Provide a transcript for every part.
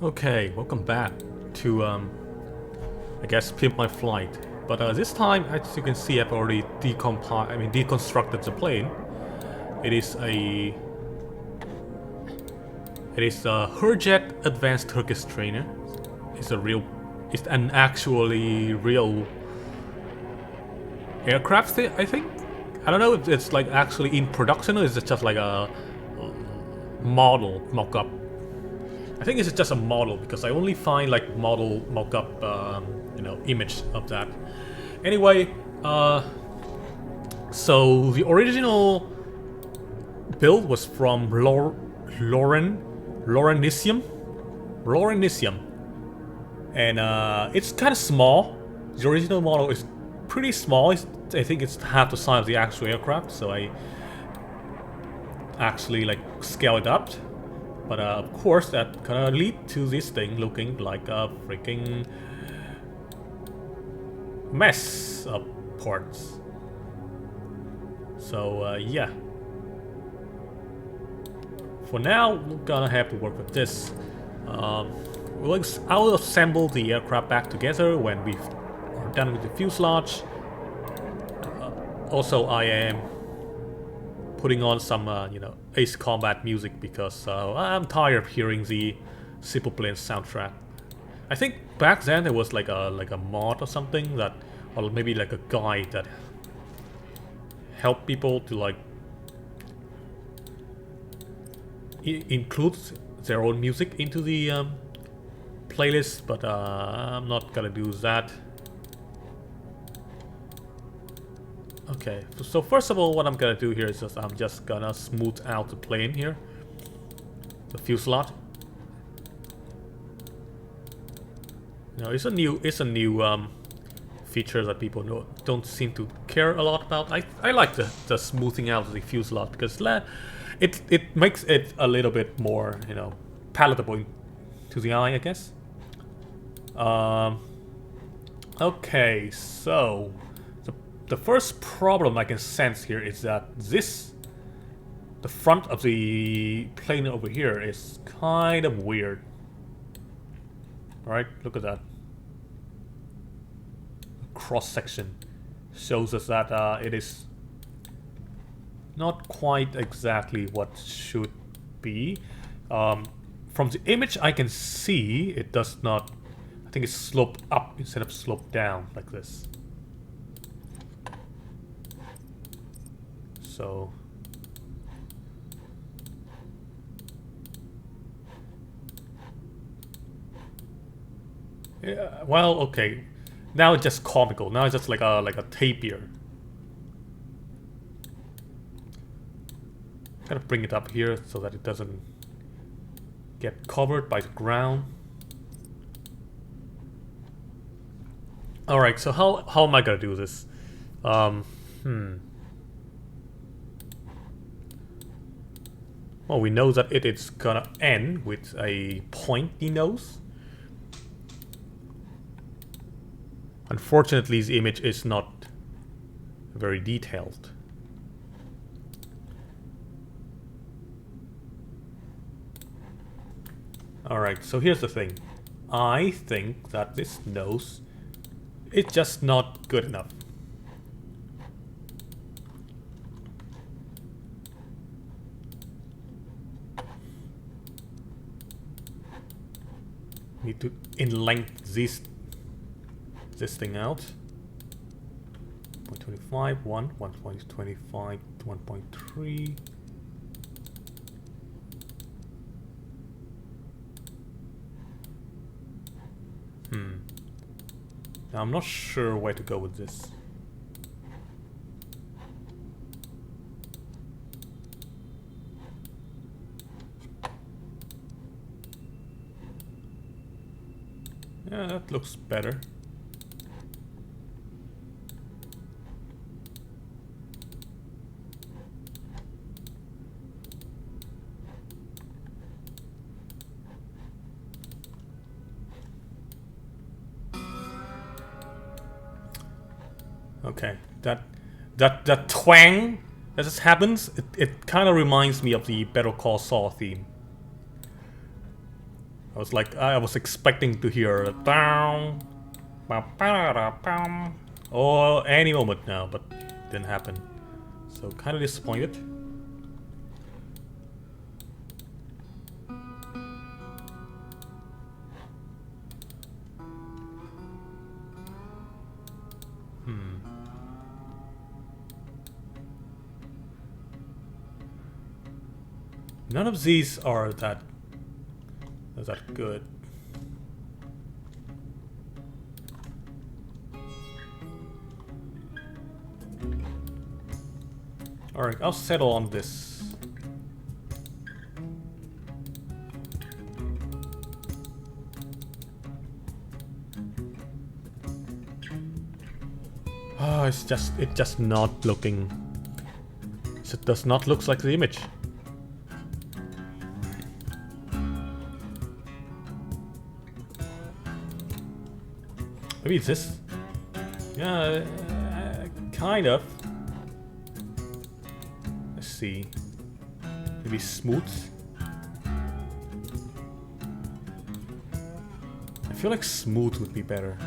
Okay, welcome back to I guess Pimp My Flight. But this time, as you can see, I've already deconstructed the plane. It is a Hürjet Advanced Turkish trainer. It's an actually real aircraft. I think. I don't know if it's like actually in production or is it just like a model mock-up. I think it's just a model because I only find like model mock-up, image of that. Anyway, so the original build was from Lawrenicium, and it's kind of small. The original model is pretty small. I think it's half the size of the actual aircraft, so I actually like scale it up. But of course, that kind of lead to this thing looking like a freaking mess of parts. So yeah. For now, we're gonna have to work with this. I'll assemble the aircraft back together when we are done with the fuselage. Also, I am putting on some, Ace Combat music because I'm tired of hearing the Simpleplanes soundtrack. I think back then there was like a mod or something that, or maybe like a guide that helped people to like include their own music into the playlist, but I'm not gonna do that. Okay, so first of all, what I'm gonna do here is I'm just gonna smooth out the plane here, the fuselage. You know, it's a new feature that people don't seem to care a lot about. I like the smoothing out of the fuselage because it makes it a little bit more, palatable to the eye, I guess. Okay, so the first problem I can sense here is that the front of the plane over here is kind of weird. Alright, look at that. Cross section shows us that it is not quite exactly what should be. From the image I can see it does not. I think it's sloped up instead of sloped down like this. So yeah, well, okay. Now it's just comical. Now it's just like a tapir. Gotta bring it up here so that it doesn't get covered by the ground. Alright, so how am I gonna do this? Well, we know that it is gonna end with a pointy nose. Unfortunately, the image is not very detailed. Alright, so here's the thing. I think that this nose is just not good enough. Need to in-length this thing out. 1.25, 1.25, 1.3. Now I'm not sure where to go with this. Yeah, that looks better. Okay, that twang that just happens, it kind of reminds me of the Better Call Saul theme. I was expecting to hear a down, or any moment now, but didn't happen. So kind of disappointed. None of these are that good. Alright, I'll settle on this. Oh, it's just not looking. It does not look like the image. Maybe it's this. Yeah, kind of. Let's see. Maybe smooth. I feel like smooth would be better.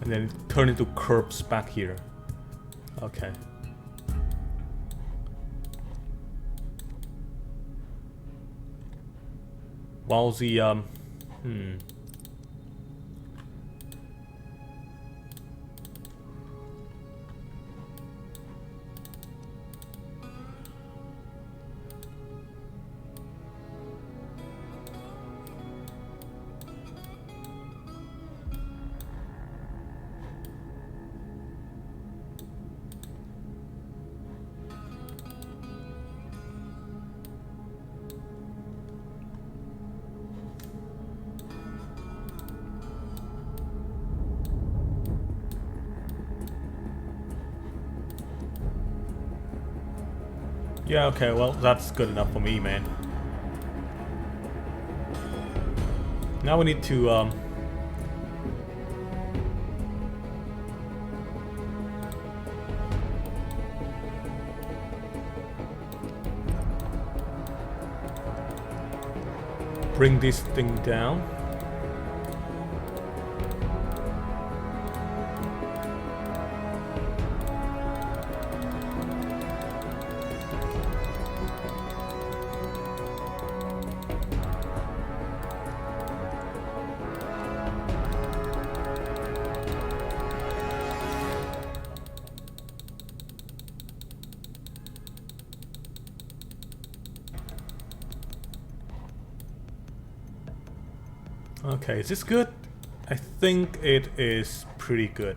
And then turn into curves back here. Okay. While the yeah, okay, well, that's good enough for me, man. Now we need to, bring this thing down. Okay, is this good? I think it is pretty good.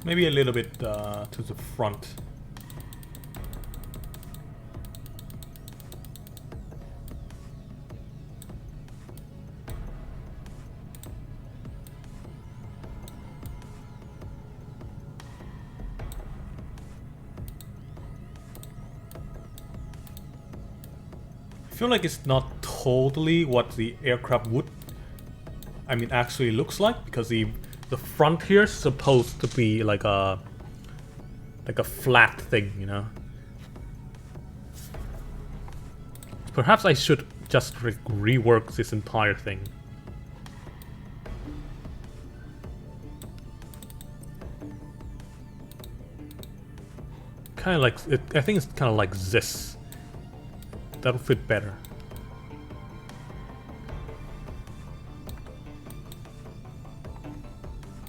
Maybe a little bit to the front. I feel like it's not totally what the aircraft would, I mean, actually looks like, because the front here is supposed to be like a flat thing, you know. Perhaps I should just rework this entire thing. Kind of like it, I think it's kind of like this. That'll fit better.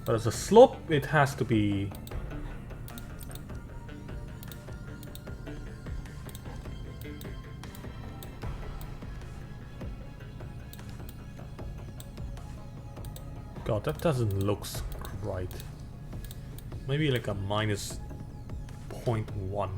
But as a slope, it has to be... God, that doesn't look right. Maybe like a -0.1.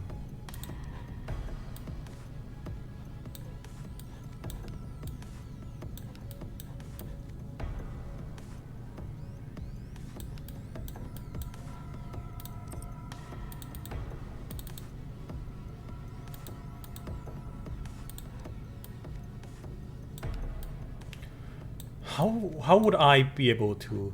How would I be able to?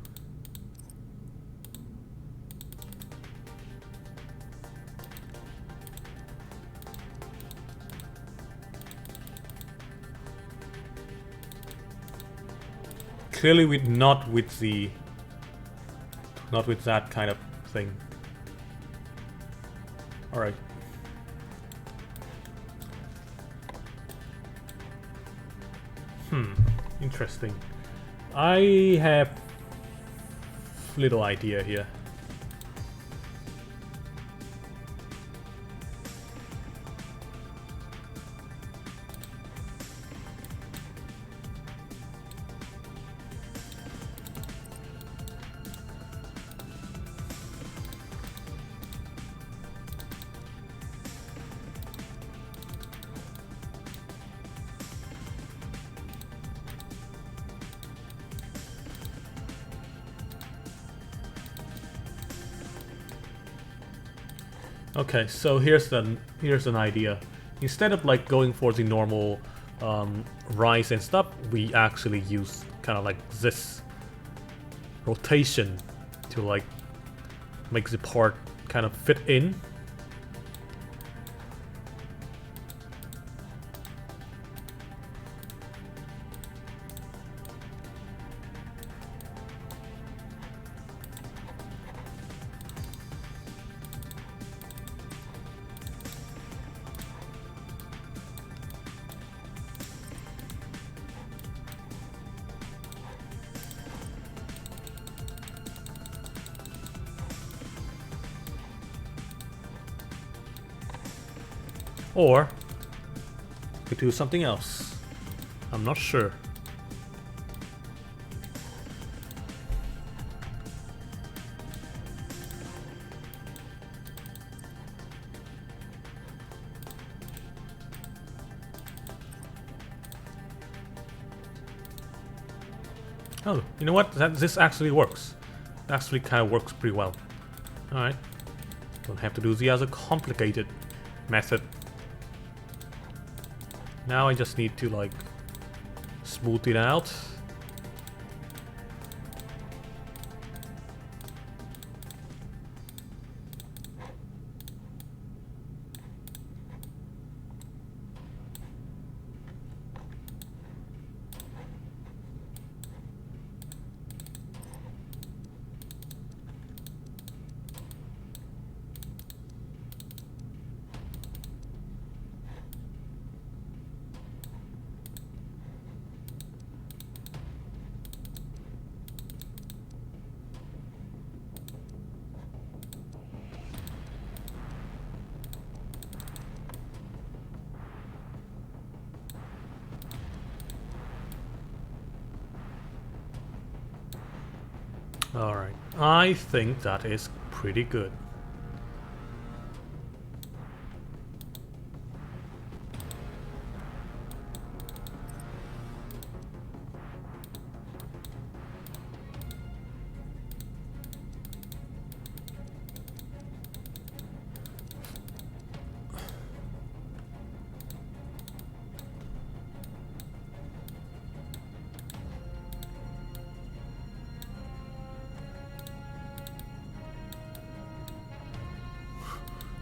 Clearly, not with that kind of thing. All right. Interesting. I have little idea here. Okay, so here's an idea. Instead of like going for the normal rise and stuff, we actually use kind of like this rotation to like make the part kind of fit in. Or we could do something else. I'm not sure. Oh, you know what? This actually works. It actually kind of works pretty well. Alright. Don't have to do the other complicated method. Now I just need to like smooth it out. Alright, I think that is pretty good.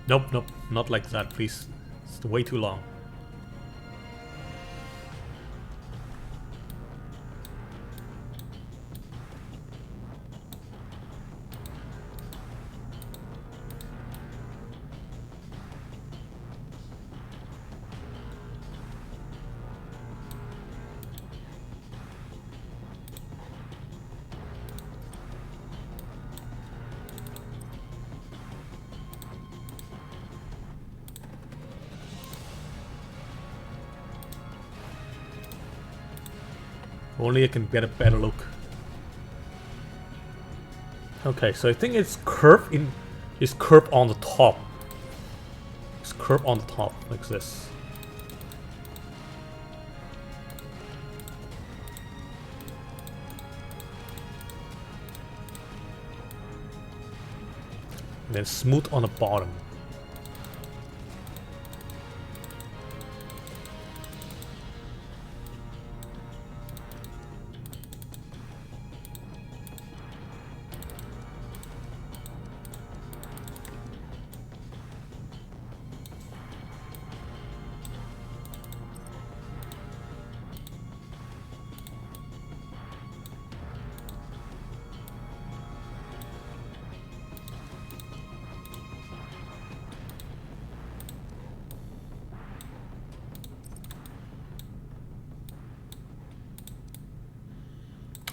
Nope, nope, not like that, please. It's way too long. Only I can get a better look. Okay, so I think it's curved in. It's curved on the top. It's curved on the top like this. And then smooth on the bottom.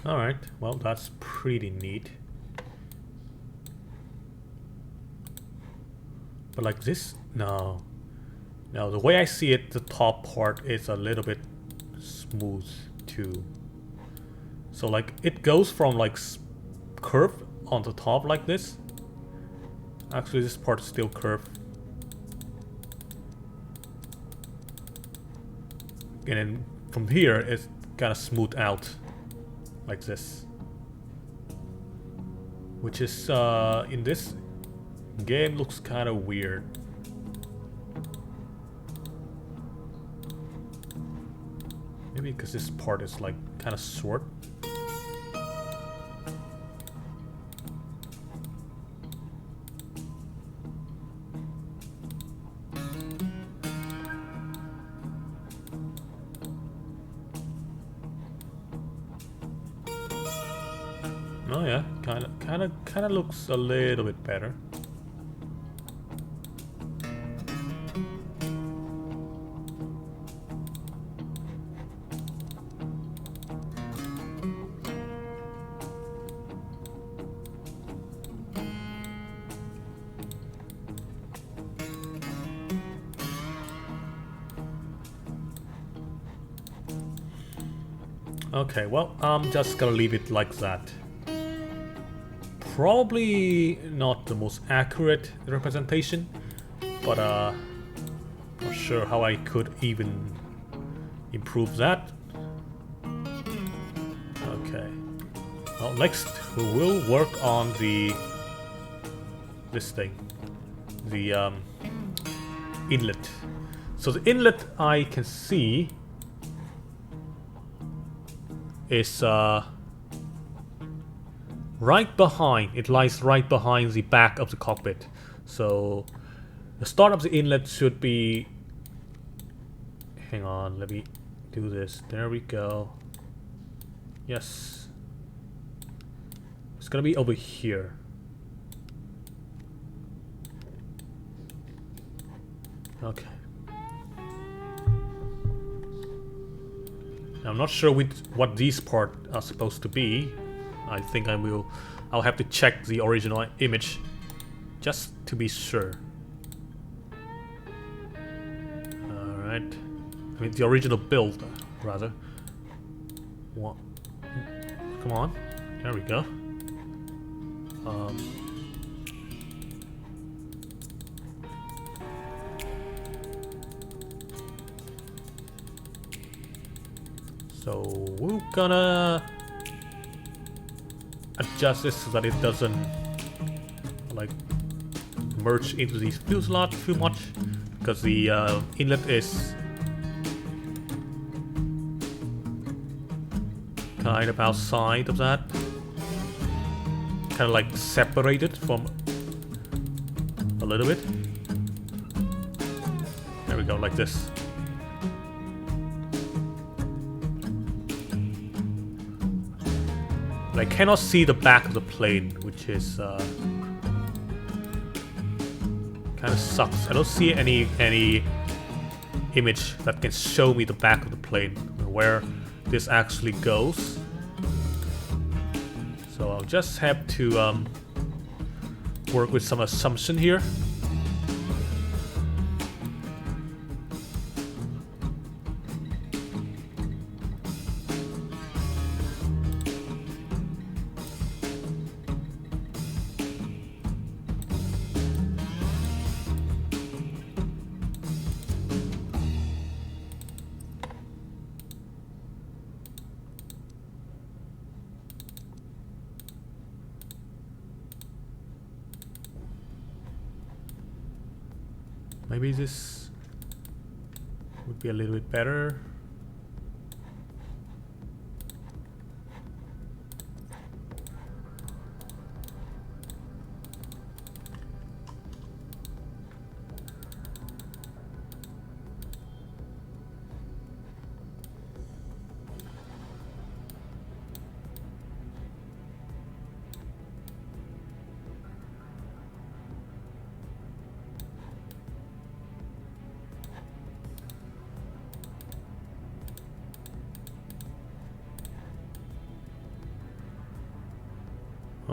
Alright, well, that's pretty neat. But like this, no. No, the way I see it, the top part is a little bit smooth too. So like it goes from like curved on the top like this. Actually, this part is still curved. And then from here, it's kind of smooth out like this. Which is, in this game, looks kind of weird. Maybe because this part is like kind of short. Oh yeah, kind of looks a little bit better. Okay, well, I'm just gonna leave it like that. Probably not the most accurate representation, but not sure how I could even improve that. Okay. Well, next we will work on this thing, the inlet. So the inlet I can see is right behind. It lies right behind the back of the cockpit. So the start of the inlet should be. Hang on, let me do this. There we go. Yes. It's gonna be over here. Okay. I'm not sure what these parts are supposed to be. I think I'll have to check the original image just to be sure. Alright. I mean the original build, rather. What? Come on. There we go. So we're gonna adjust this so that it doesn't like merge into the fuselage too much, because the inlet is kind of outside of that, kind of like separated from a little bit. There we go, like this. But I cannot see the back of the plane, which is kind of sucks. I don't see any image that can show me the back of the plane, where this actually goes. So I'll just have to work with some assumption here. Maybe this would be a little bit better.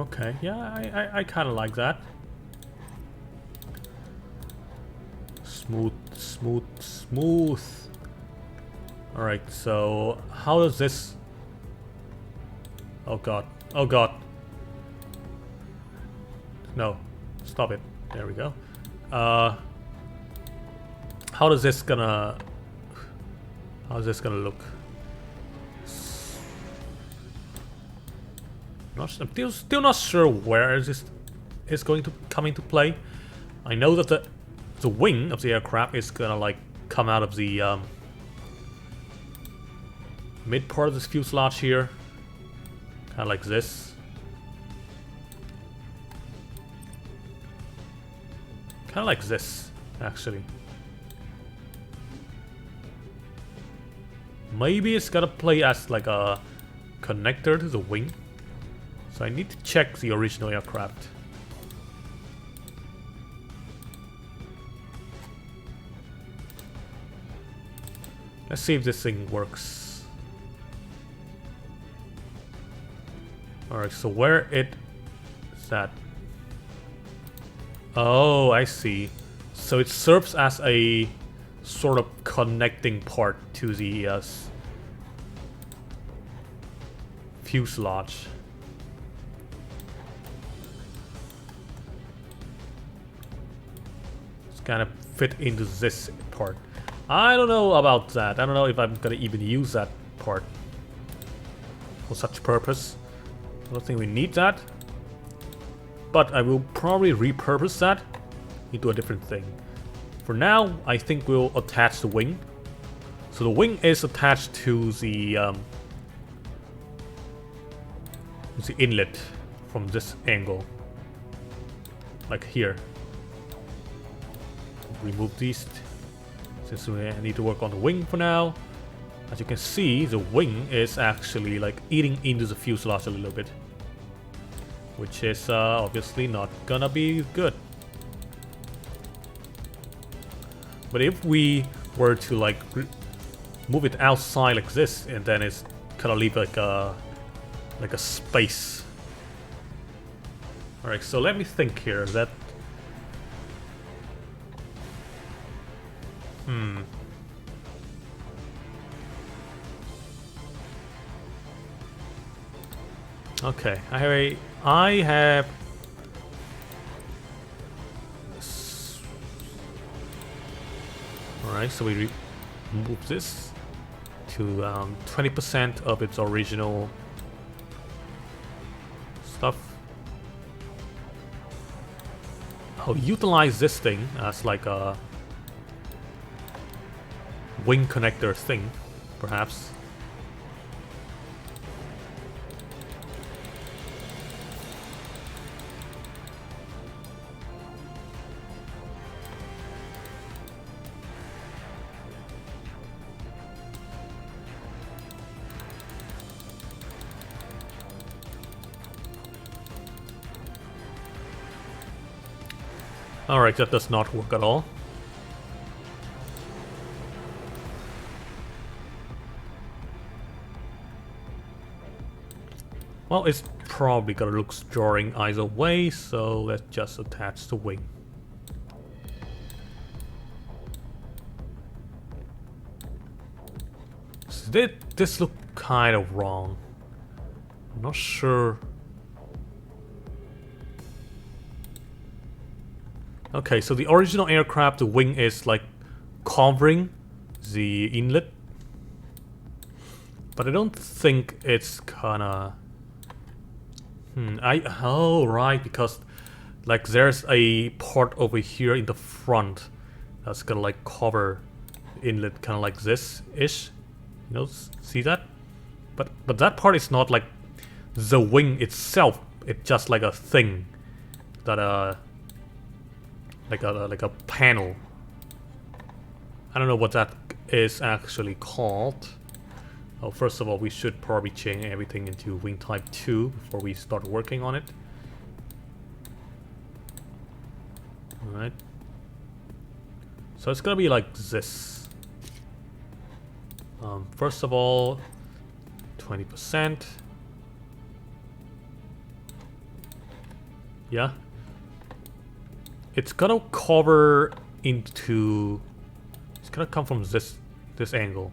Okay, yeah, I kind of like that. Smooth, smooth, smooth. Alright, so how does this... Oh god, oh god. No, stop it. There we go. How does this gonna... How's this gonna look? I'm still not sure where this is going to come into play. I know that the wing of the aircraft is gonna like come out of the mid part of this fuselage here, kind of like this. Kind of like this, actually. Maybe it's gonna play as like a connector to the wing. So I need to check the original aircraft. Let's see if this thing works. Alright, so where it is that? Oh, I see. So it serves as a sort of connecting part to the fuselage. It's kind of fit into this part. I don't know about that. I don't know if I'm gonna even use that part for such purpose. I don't think we need that. But I will probably repurpose that into a different thing. For now, I think we'll attach the wing. So the wing is attached to the inlet from this angle. Like here. Remove these, since we need to work on the wing for now. As you can see, the wing is actually like eating into the fuselage a little bit, which is obviously not gonna be good. But if we were to like move it outside like this, and then it's kind of leave like a space. All right, so let me think here. That Okay, I have Alright, so we remove this to 20% of its original stuff. I'll utilize this thing as like a wing connector thing, perhaps. Alright, that does not work at all. Well, it's probably gonna look jarring either way, so let's just attach the wing. So did this look kind of wrong? I'm not sure. Okay, so the original aircraft, the wing is like covering the inlet. But I don't think it's gonna... Oh, right, because like there's a part over here in the front that's gonna like cover the inlet, kind of like this-ish. You know, see that? But that part is not like the wing itself. It's just like a thing that like a panel. I don't know what that is actually called. Oh, first of all, we should probably change everything into wing type 2 before we start working on it. Alright. So it's gonna be like this. First of all, 20%. Yeah. It's gonna cover into... It's gonna come from this angle.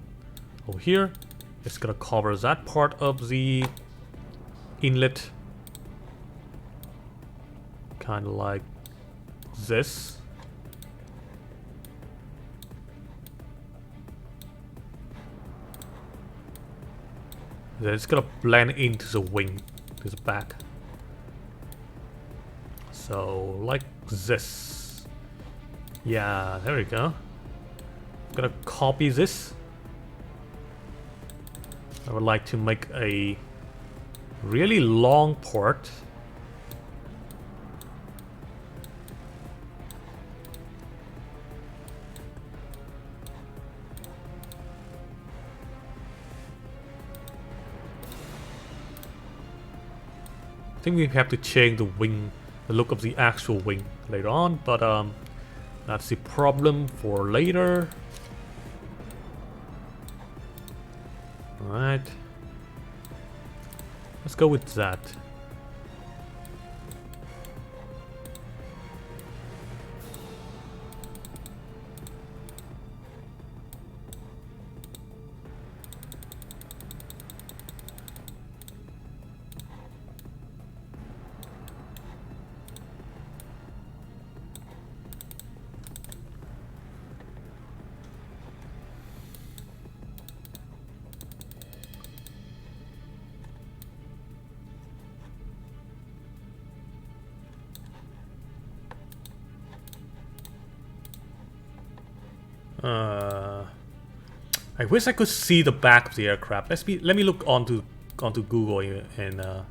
Over here, it's gonna cover that part of the inlet. Kind of like this. Then it's gonna blend into the wing, to the back. So, like this. Yeah, there we go. I'm gonna copy this. I would like to make a really long part. I think we have to change the wing, the look of the actual wing later on, but that's the problem for later. Alright. Let's go with that. I wish I could see the back of the aircraft. Let me look onto Google and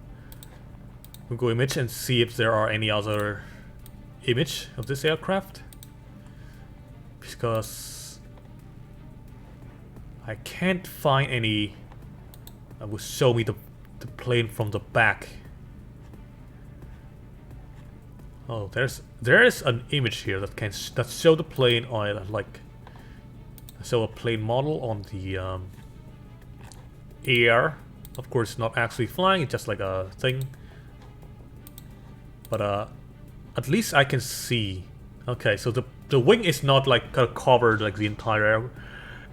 Google image and see if there are any other image of this aircraft, because I can't find any that will show me the plane from the back. Oh, there is an image here that show the plane on like. So a plane model on the air. Of course, not actually flying, it's just like a thing. But at least I can see. Okay, so the wing is not like covered like the entire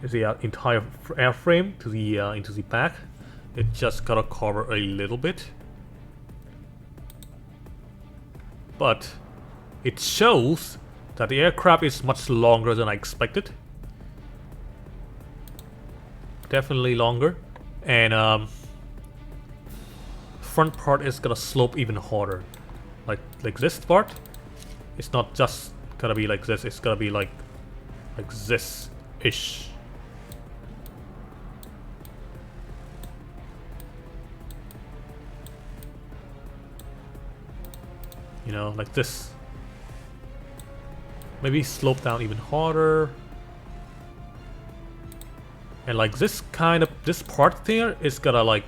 airframe to the into the back. It just gotta cover a little bit. But it shows that the aircraft is much longer than I expected. Definitely longer, and front part is gonna slope even harder, like this part. It's not just gonna be like this. It's gonna be like this ish. You know, like this. Maybe slope down even harder. And like this part there is gonna like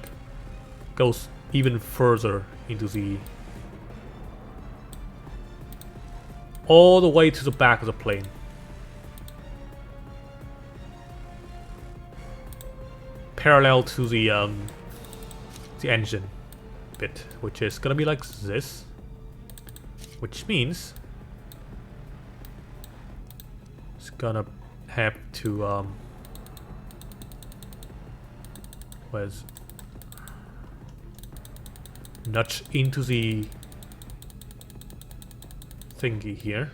goes even further into the all the way to the back of the plane. Parallel to the engine bit, which is gonna be like this. Which means it's gonna have to was nudge into the thingy here.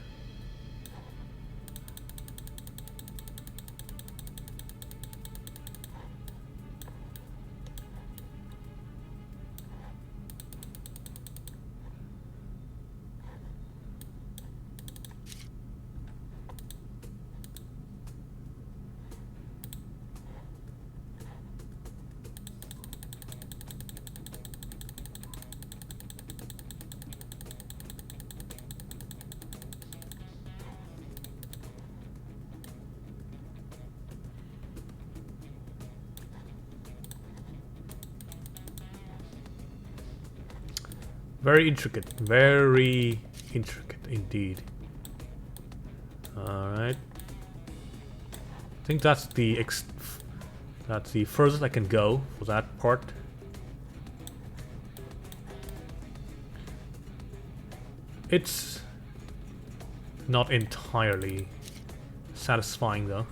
Very intricate indeed. Alright. I think that's the furthest I can go for that part. It's not entirely satisfying though.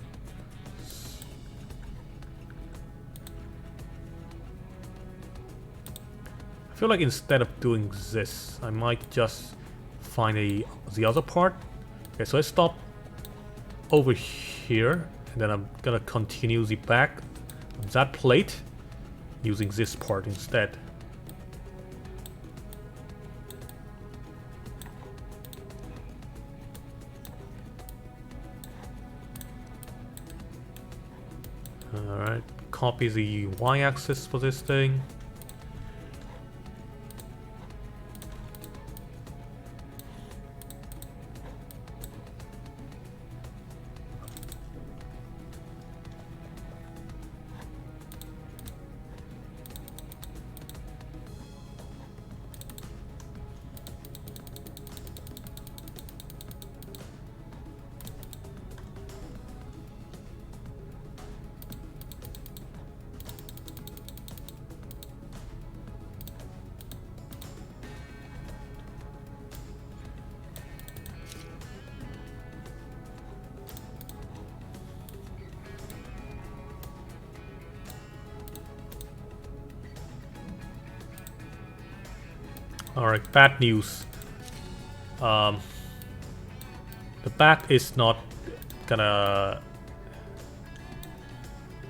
I feel like instead of doing this, I might just find the other part. Okay, so I stop over here, and then I'm gonna continue the back of that plate using this part instead. Alright, copy the y-axis for this thing. Alright, bad news. The back is not gonna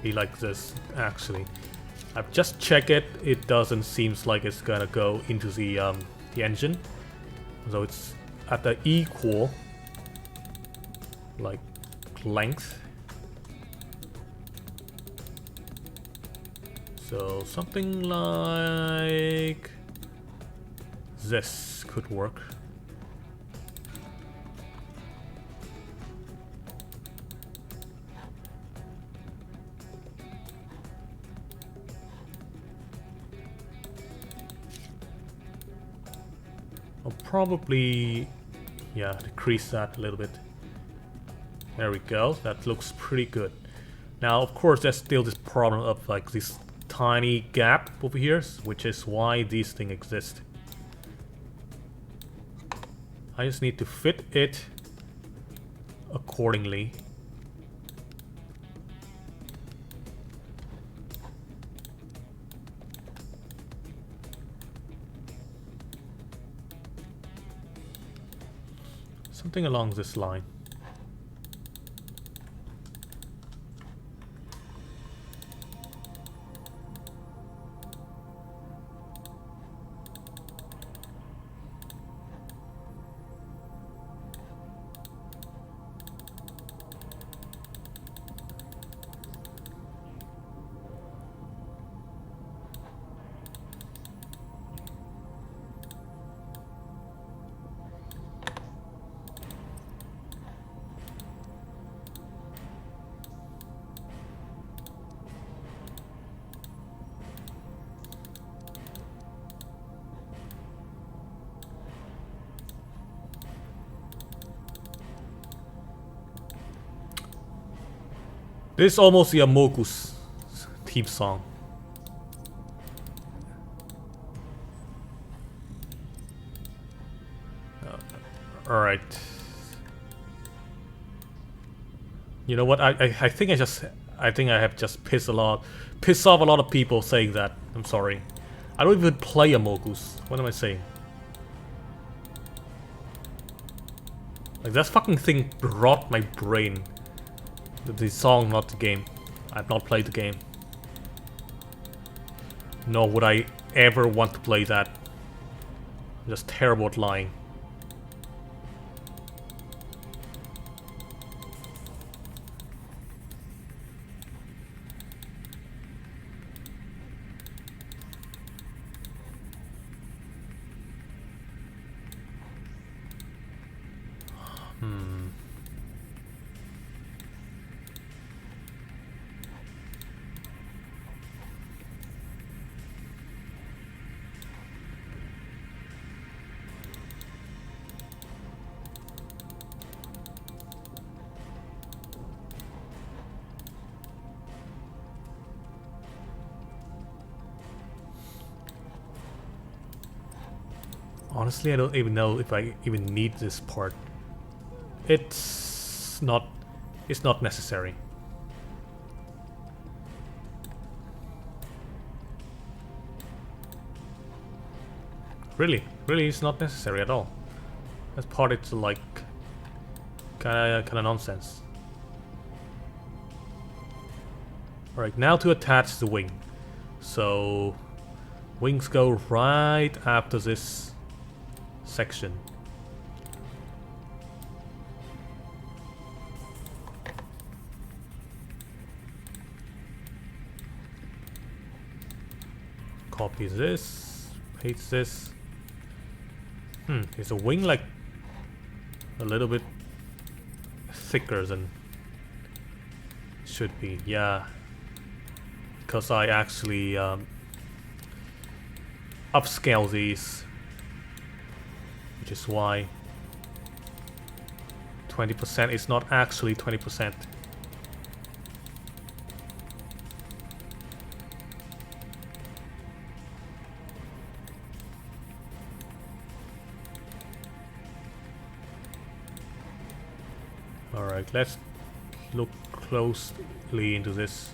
be like this, actually. I've just checked it. It doesn't seem like it's gonna go into the engine. So it's at the equal like length. So something like this could work. I'll probably, yeah, decrease that a little bit. There we go. That looks pretty good. Now, of course, there's still this problem of like this tiny gap over here, which is why these things exist. I just need to fit it accordingly. Something along this line. This is almost the Amogus theme song. Alright. You know what? I think I have just pissed off a lot of people saying that. I'm sorry. I don't even play Amogus. What am I saying? Like that fucking thing rot my brain. The song, not the game. I've not played the game. Nor would I ever want to play that. I'm just terrible at lying. Honestly, I don't even know if I even need this part. It's not necessary. Really, it's not necessary at all. That part it's like kinda nonsense. Alright, now to attach the wing. So wings go right after this section. Copy this, paste this. Is the wing like a little bit thicker than it should be? Yeah, because I actually upscale these, which is why 20% is not actually 20%. Alright, let's look closely into this.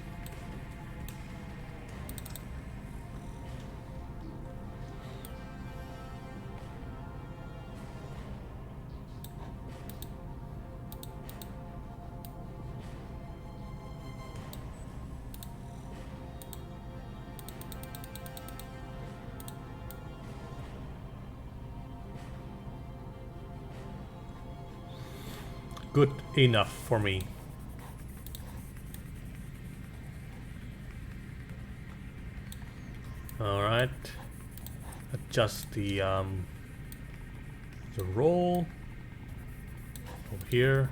Good enough for me. Alright. Adjust the roll over here.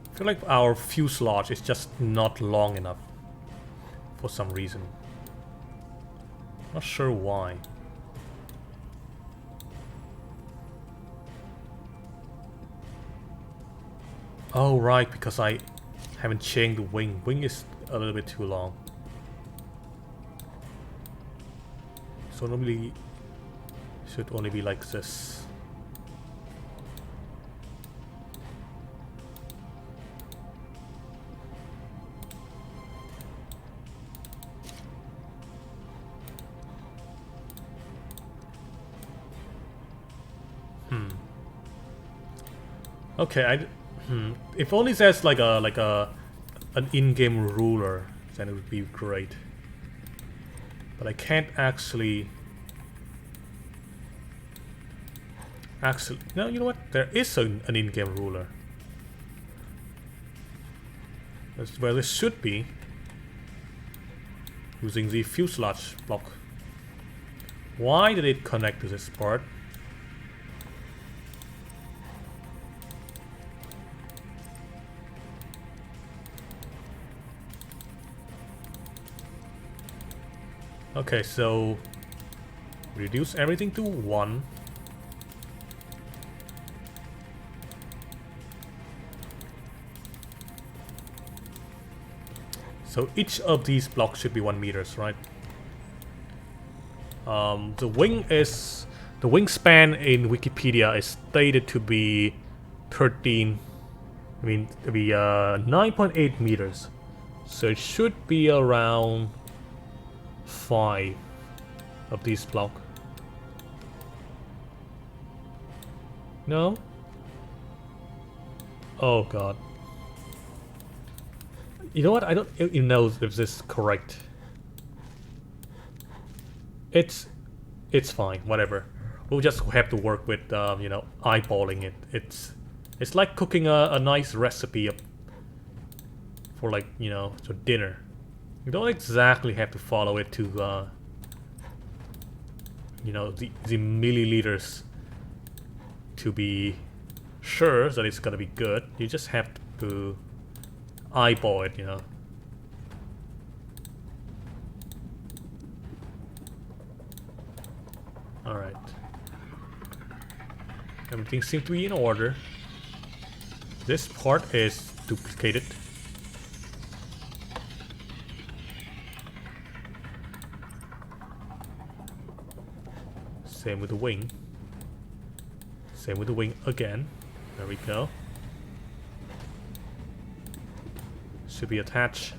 I feel like our fuselage is just not long enough for some reason. Not sure why. Oh right, because I haven't changed the wing. Wing is a little bit too long. So normally should only be like this. Okay, if only there's like an in-game ruler, then it would be great. But I can't actually. No, you know what? There is an in-game ruler. That's where this should be. Using the fuselage block. Why did it connect to this part? Okay, so reduce everything to 1. So each of these blocks should be 1 meters, right? The wingspan in Wikipedia is stated to be 9.8 meters. So it should be around 5 of these blocks. No? Oh god. You know what? I don't even know if this is correct. It's fine, whatever. We'll just have to work with you know, eyeballing it. It's like cooking a nice recipe for, like, you know, for dinner. You don't exactly have to follow it to you know, the milliliters to be sure that it's gonna be good. You just have to eyeball it, you know. Alright. Everything seems to be in order. This part is duplicated. Same with the wing. Same with the wing again. There we go. Should be attached.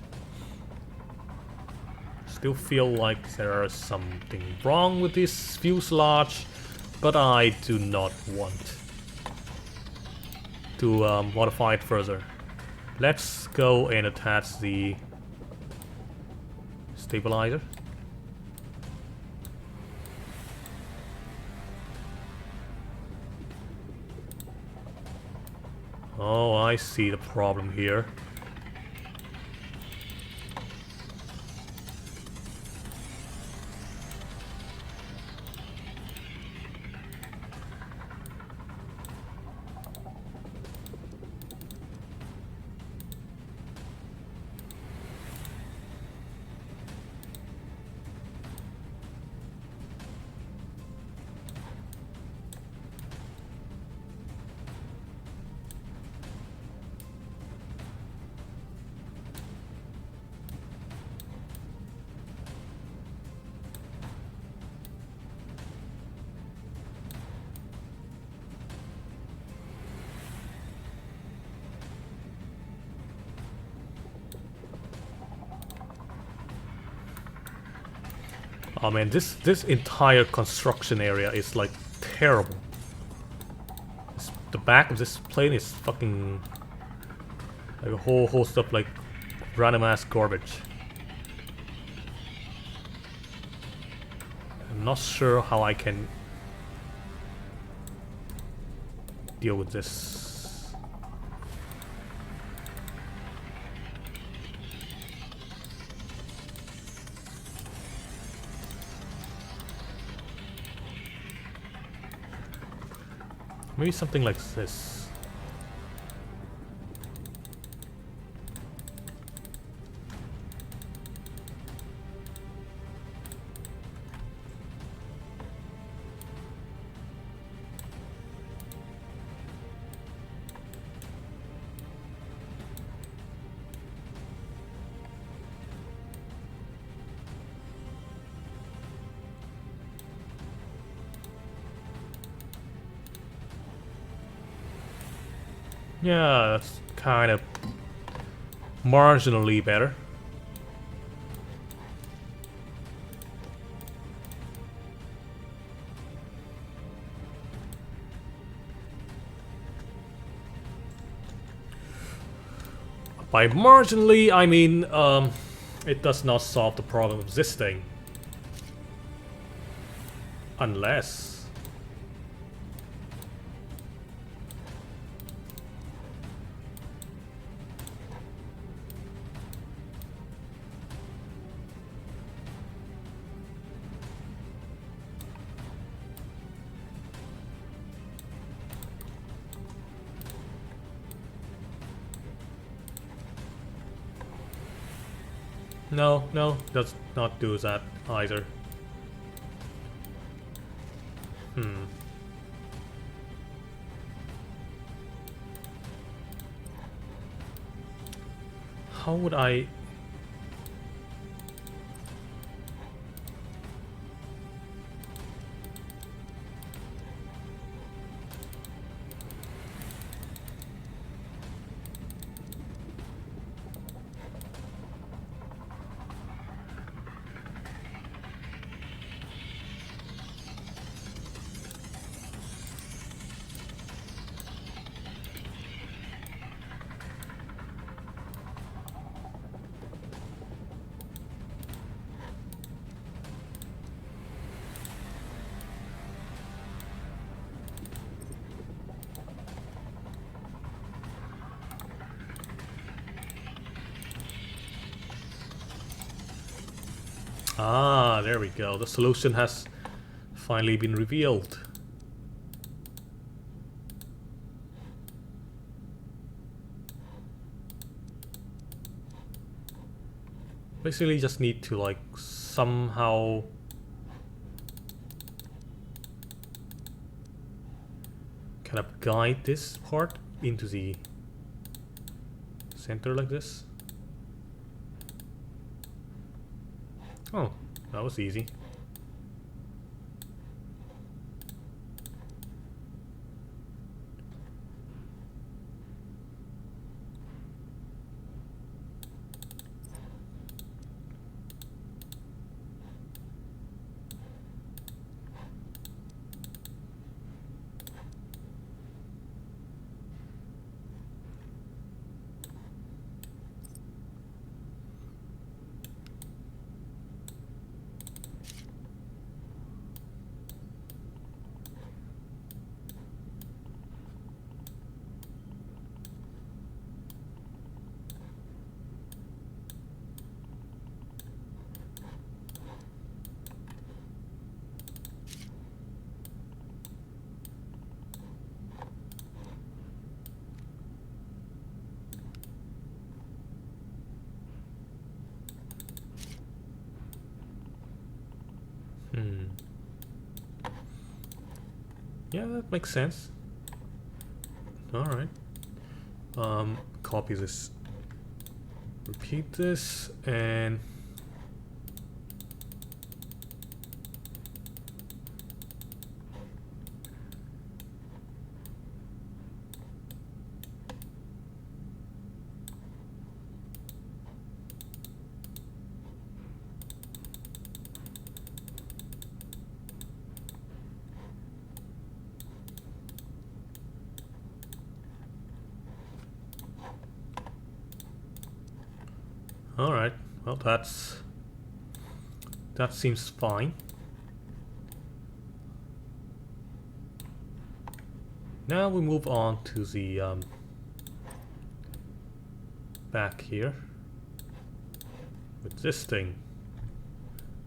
Still feel like there is something wrong with this fuselage, but I do not want to modify it further. Let's go and attach the stabilizer. Oh, I see the problem here. Oh man, this entire construction area is like terrible. The back of this plane is fucking like a whole host of like random ass garbage. I'm not sure how I can deal with this. Maybe something like this. Yeah, that's kind of marginally better. By marginally, I mean, it does not solve the problem of this thing. Unless... No, no, does not do that either. How would I... Ah, there we go. The solution has finally been revealed. Basically just need to like somehow kind of guide this part into the center like this. Oh, that was easy. Yeah, that makes sense. Alright. Copy this. Repeat this and alright, well that seems fine. Now we move on to the back here with this thing,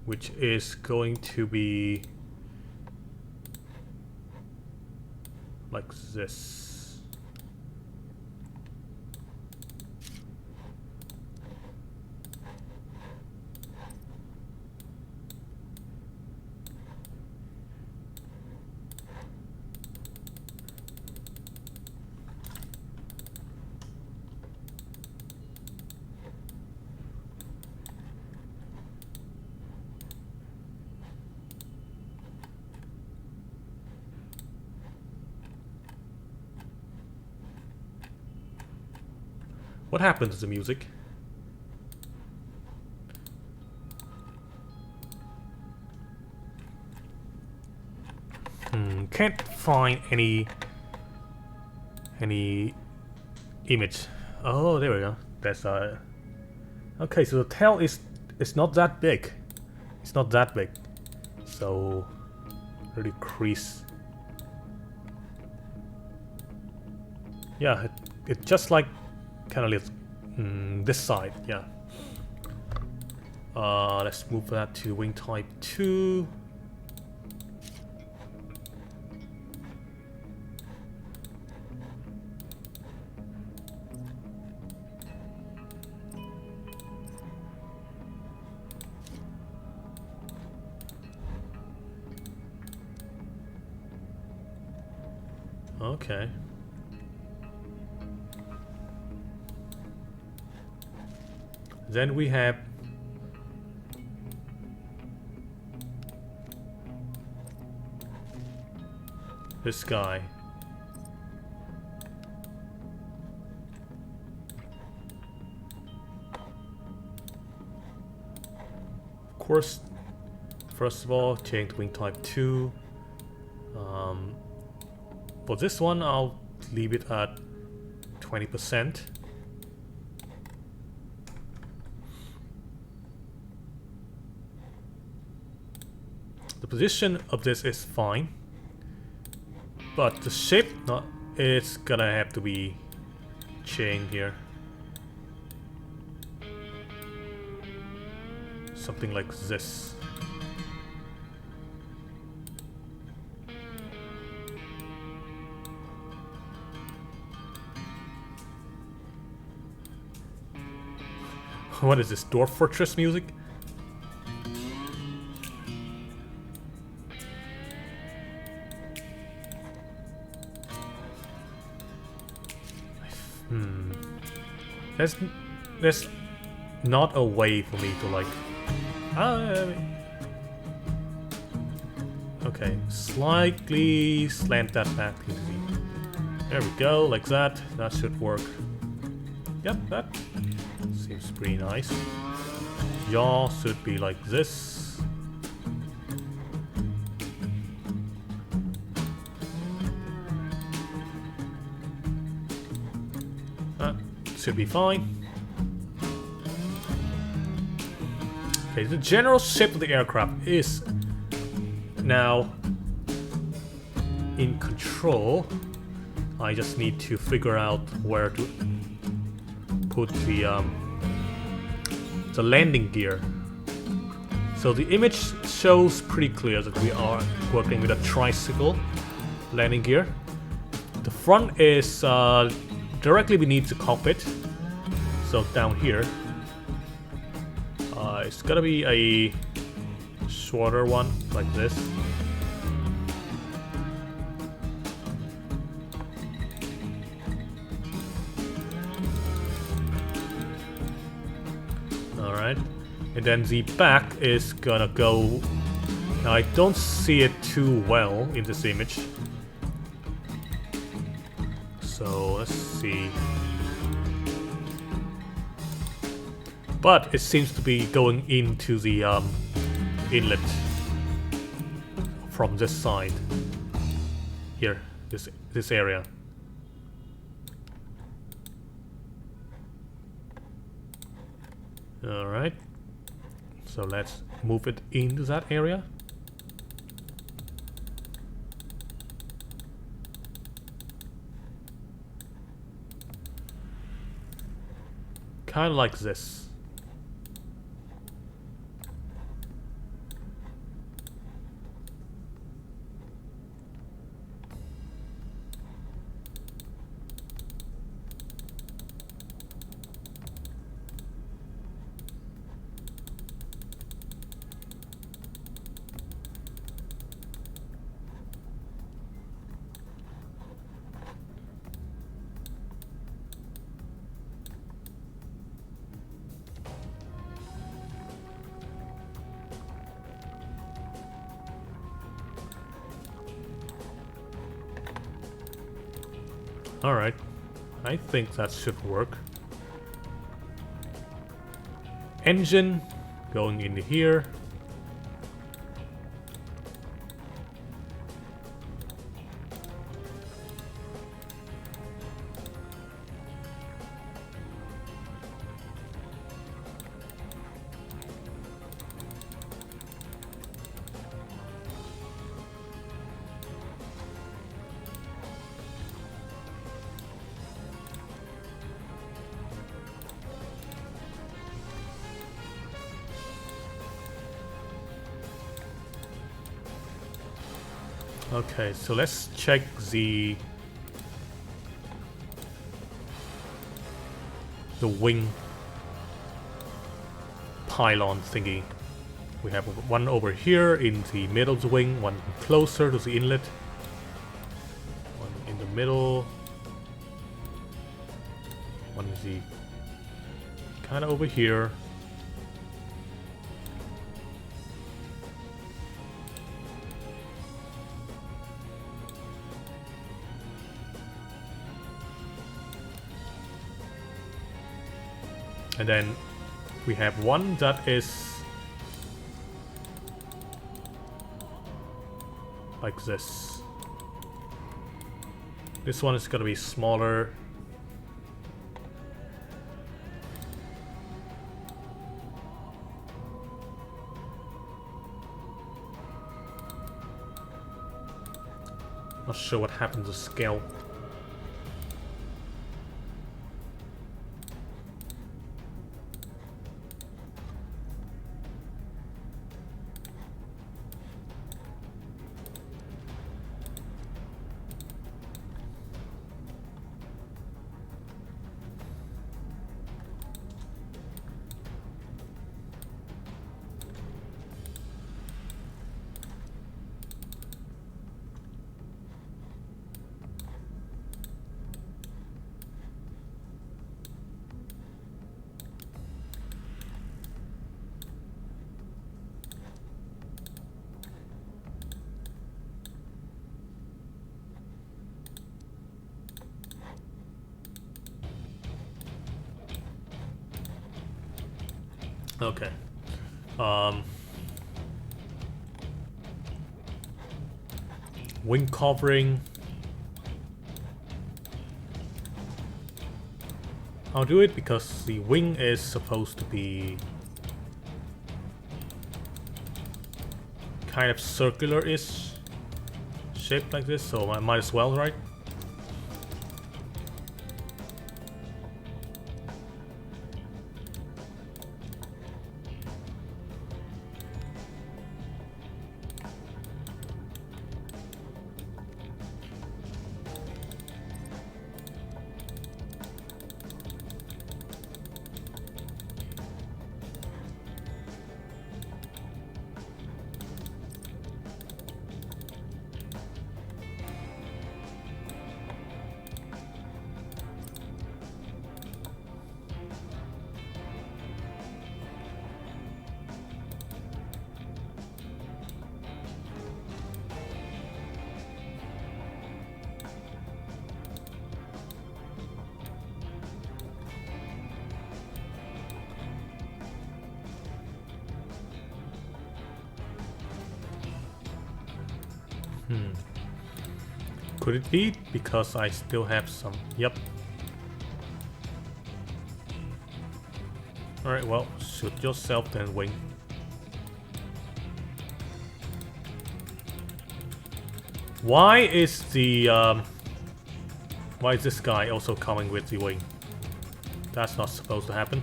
which is going to be like this. What happened to the music? Can't find any image. Oh, there we go. That's okay. So the tail is not that big. It's not that big. So really crease. Yeah, it just like kind of lives this side. Yeah. Let's move that to wing type 2. Okay. Then we have this guy. Of course, first of all, change to wing type 2. For this one, I'll leave it at 20%. The position of this is fine, but the shape, it's gonna have to be changed here. Something like this. What is this, Dwarf Fortress music? There's there's not a way for me to like. Okay, slightly slant that back into the. There we go, like that. That should work. Yep, that seems pretty nice. Yaw should be like this. That should be fine. Okay, the general shape of the aircraft is now in control. I just need to figure out where to put the landing gear. So the image shows pretty clear that we are working with a tricycle landing gear. The front is directly beneath the cockpit. So down here, it's gonna be a shorter one like this. Alright. And then the back is gonna go... Now I don't see it too well in this image. So let's see. But it seems to be going into the inlet from this side. Here, this area. Alright. So let's move it into that area. Kind of like this. Alright, I think that should work. Engine going into here. Okay, so let's check the wing pylon thingy. We have one over here in the middle of the wing, one closer to the inlet, one in the middle, one is the kind of over here. And then we have one that is like this. This one is gonna be smaller. Not sure what happened to scale. Okay. Um, wing covering. I'll do it because the wing is supposed to be kind of circular-ish shaped like this, so I might as well, right? Could it be because I still have some? Yep. Alright, well, shoot yourself then, wing. Why is the why is this guy also coming with the wing? That's not supposed to happen.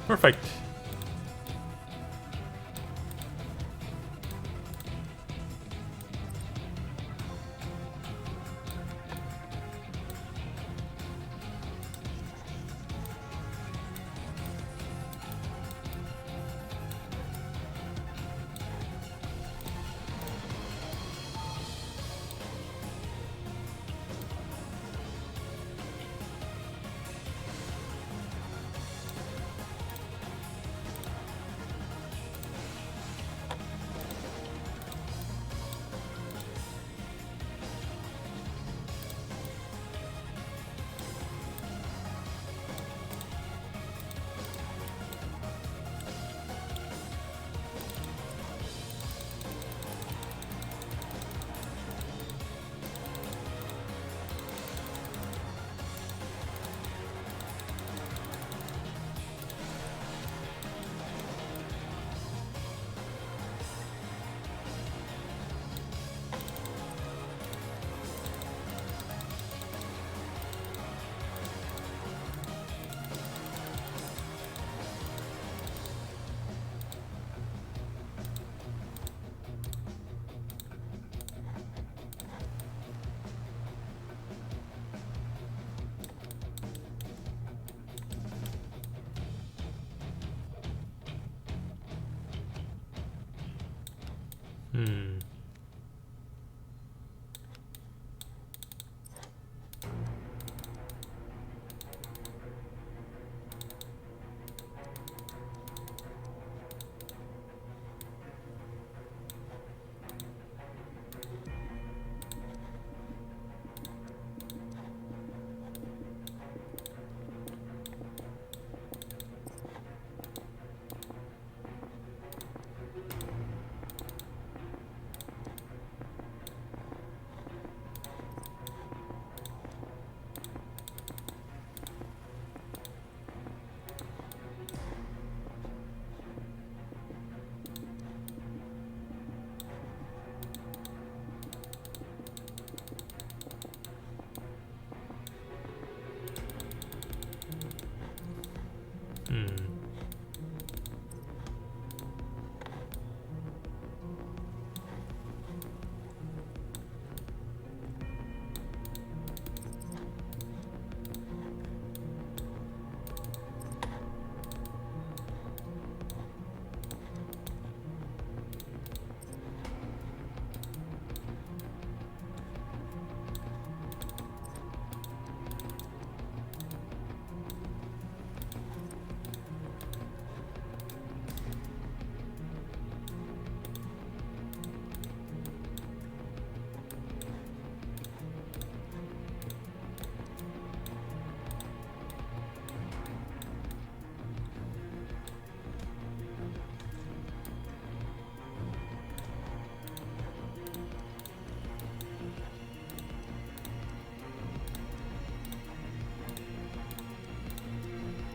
Perfect.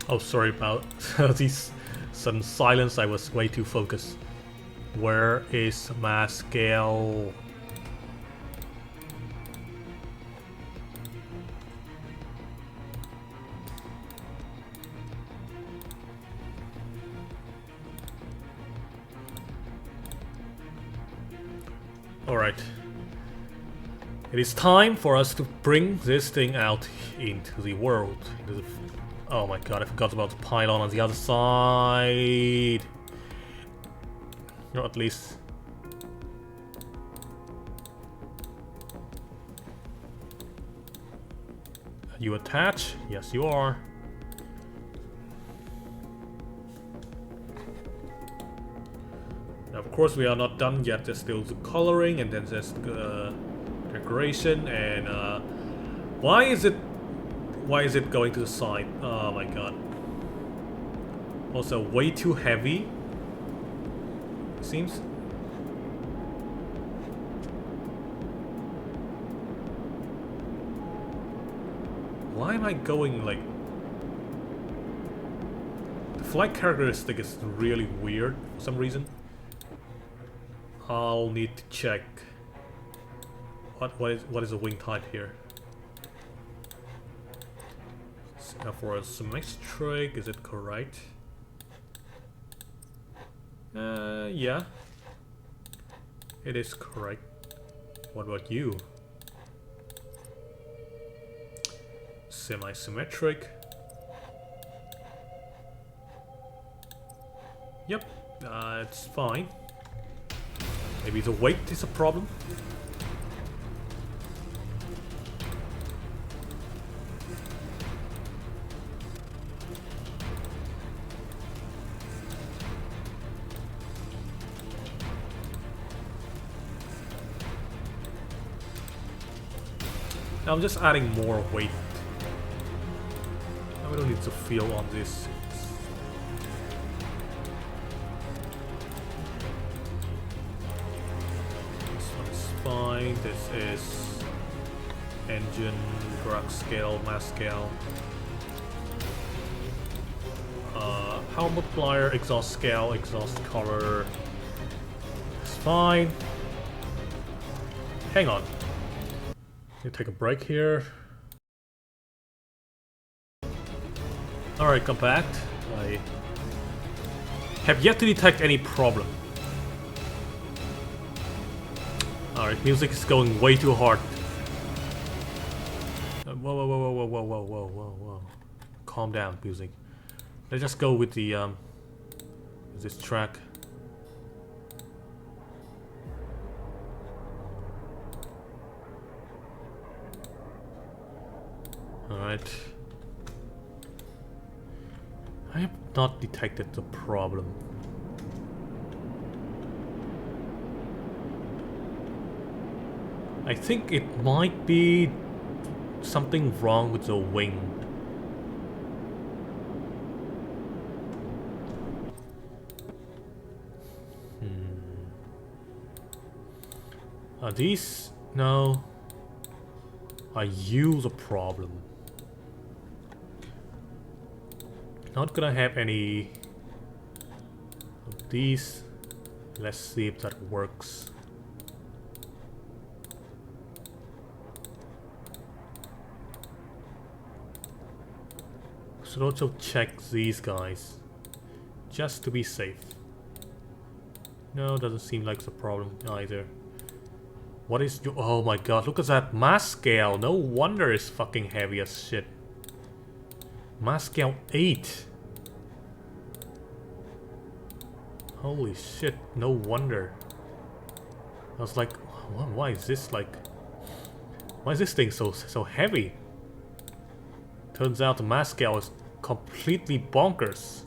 Oh, sorry about these sudden silence. I was way too focused. Where is Mascal? Alright. It is time for us to bring this thing out into the world. Oh my god, I forgot about the pylon on the other side. Or at least... Are you attached? Yes, you are. Now, of course, we are not done yet. There's still the coloring, and then there's decoration, and why is it going to the side? Oh my god. Also, way too heavy. Seems. Why am I going like... The flight characteristic is really weird for some reason. I'll need to check. What is the wing type here? For a symmetric, is it correct? Yeah. It is correct. What about you? Semi-symmetric. Yep, it's fine. Maybe the weight is a problem. I'm just adding more weight. I don't need to feel on this. This one is fine. This is engine, drag scale, mass scale. Power multiplier, exhaust scale, exhaust color. It's fine. Hang on. Take a break here. Alright, come back. I have yet to detect any problem. Alright, music is going way too hard. Whoa. Calm down, music. Let's just go with the this track. Alright. I have not detected the problem. I think it might be something wrong with the wing. Are these? No. Are you the problem? Not gonna have any of these. Let's see if that works. Should also check these guys, just to be safe. No, doesn't seem like the problem either. What is your... Oh my god, look at that mass scale. No wonder it's fucking heavy as shit. Mass scale 8. Holy shit, no wonder. I was like, why is this like... Why is this thing so heavy? Turns out the mass scale is completely bonkers.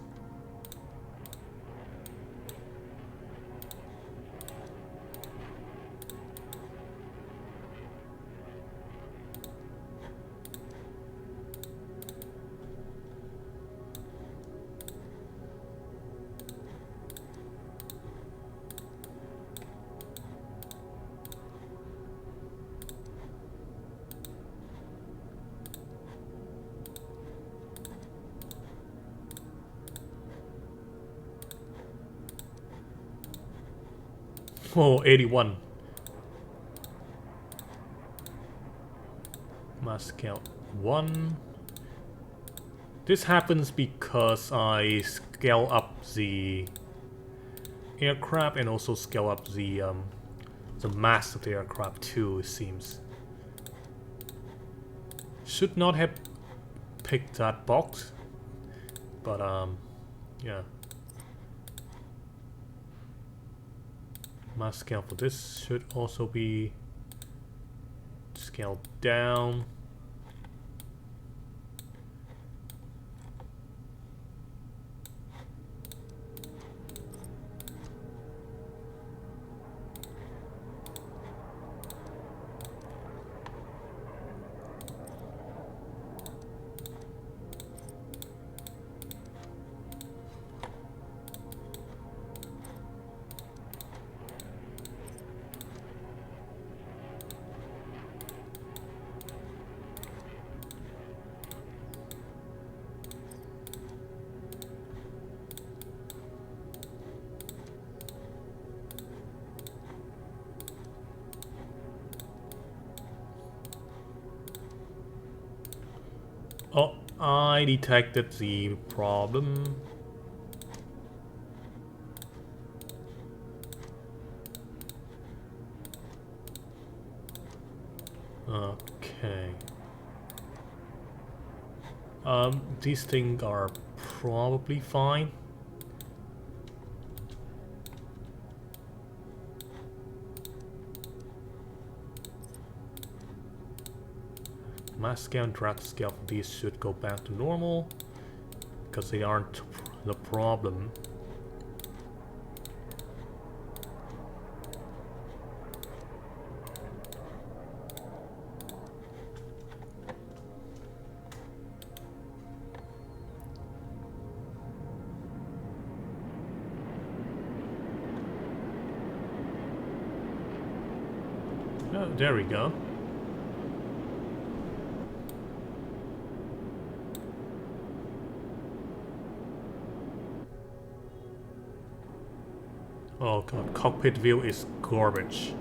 Oh, 81. Mass scale 1. This happens because I scale up the aircraft and also scale up the mass of the aircraft too, it seems. Should not have picked that box, but yeah. Mass scale for this should also be scaled down. Oh, I detected the problem. Okay. These things are probably fine. Mass scale and drag scale for these should go back to normal because they aren't the problem. Oh, there we go. Oh god, cockpit view is garbage.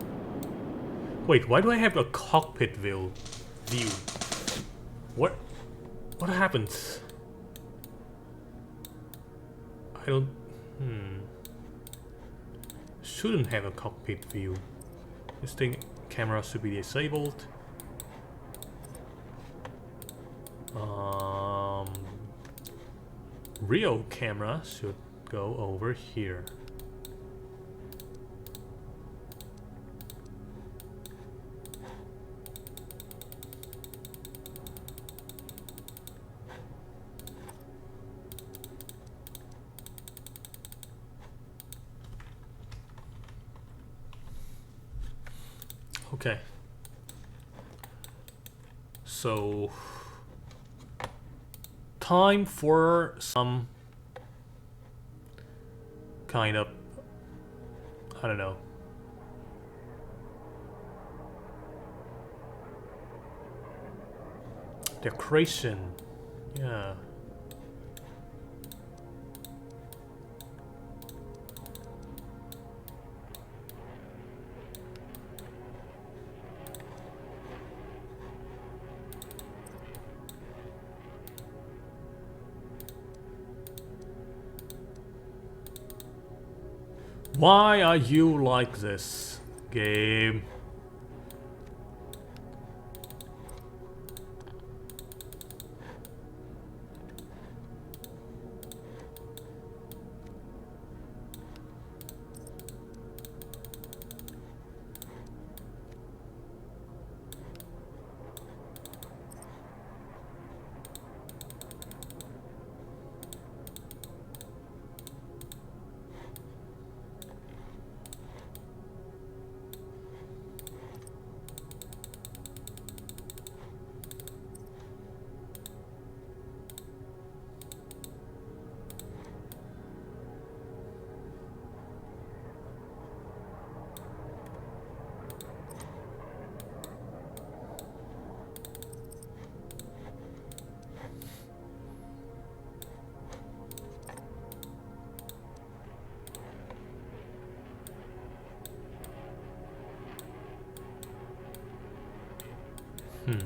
Wait, why do I have a cockpit view? What happened? I don't... Shouldn't have a cockpit view. This thing, camera should be disabled. Real camera should go over here. Okay. So time for some kind of, I don't know, decoration. Yeah. Why are you like this, game? Hmm.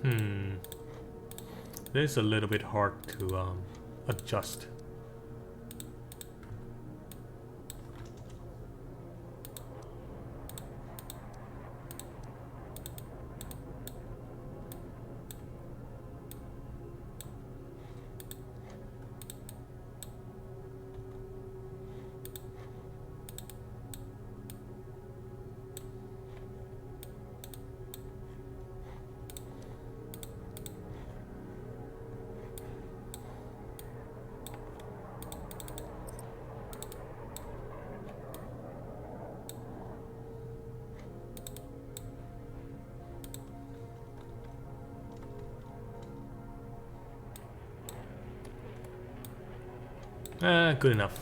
Hmm. This is a little bit hard to adjust. Good enough.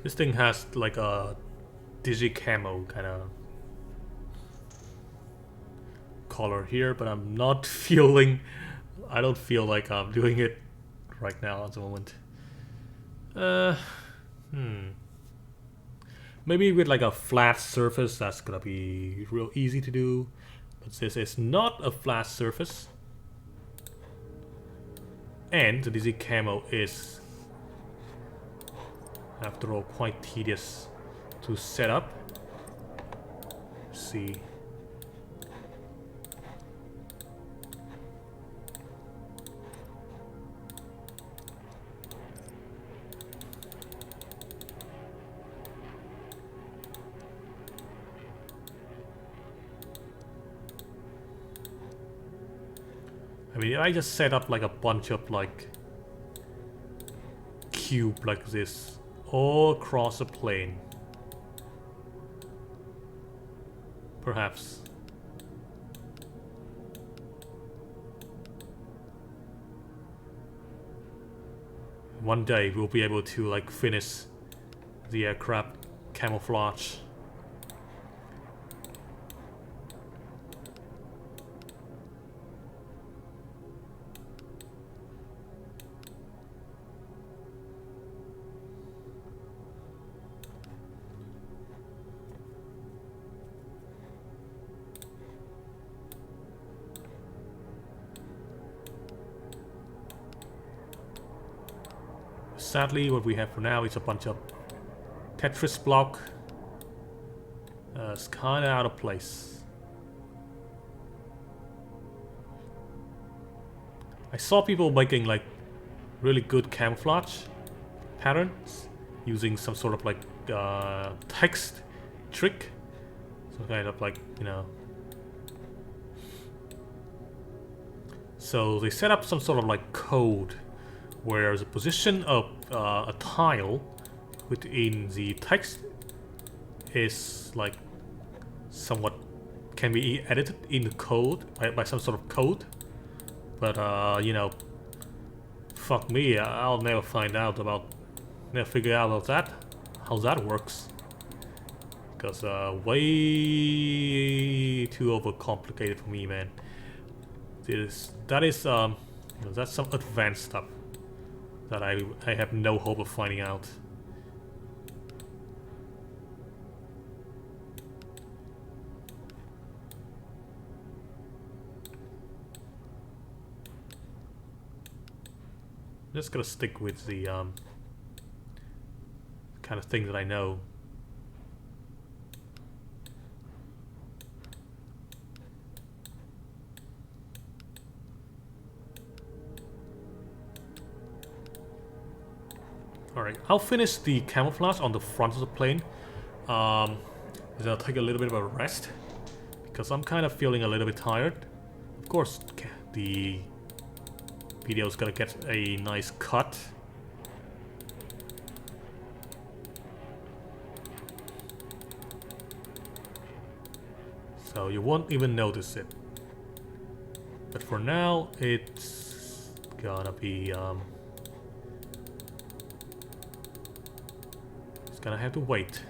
This thing has like a digi camo kind of color here, but I'm not feeling. I don't feel like I'm doing it right now at the moment. Uh, hmm. Maybe with like a flat surface, that's gonna be real easy to do. But this is not a flat surface, and the digi camo is, after all, quite tedious to set up. Let's see. I mean, I just set up like a bunch of like cube like this all across a plane. Perhaps. One day we'll be able to like finish the aircraft camouflage. sadly, what we have for now is a bunch of Tetris block. It's kind of out of place. I saw people making like really good camouflage patterns using some sort of like text trick. So kind of like, you know. So they set up some sort of like code where the position of a tile within the text is like somewhat can be edited in the code by some sort of code. But you know, fuck me, I'll never never figure out about that, how that works. Because way too overcomplicated for me, man. That is you know, that's some advanced stuff that I have no hope of finding out. I'm just gonna stick with the kind of thing that I know. Alright, I'll finish the camouflage on the front of the plane. Then I'll take a little bit of a rest because I'm kind of feeling a little bit tired. Of course, the video is gonna get a nice cut. So you won't even notice it. But for now, it's gonna be it's gonna have to wait.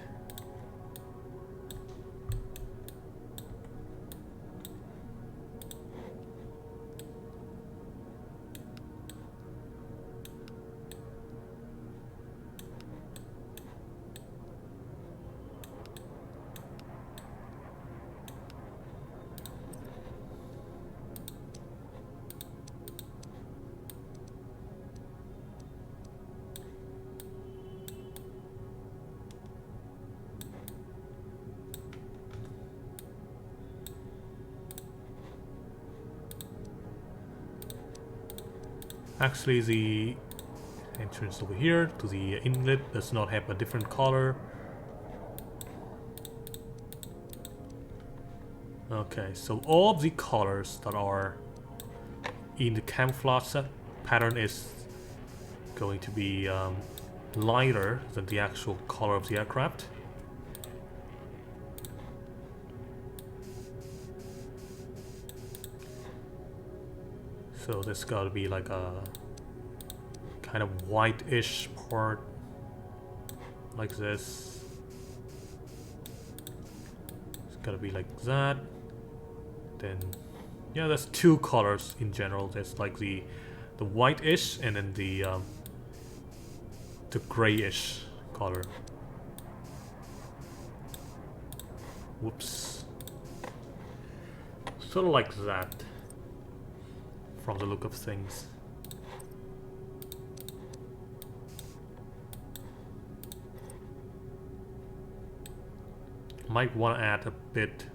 Actually, the entrance over here to the inlet does not have a different color. Okay, so all of the colors that are in the camouflage pattern is going to be lighter than the actual color of the aircraft. So there's got to be like a kind of white-ish part like this. It's got to be like that. Then, yeah, there's two colors in general. There's like the white-ish and then the grayish color. Whoops. Sort of like that. From the look of things. Might want to add a bit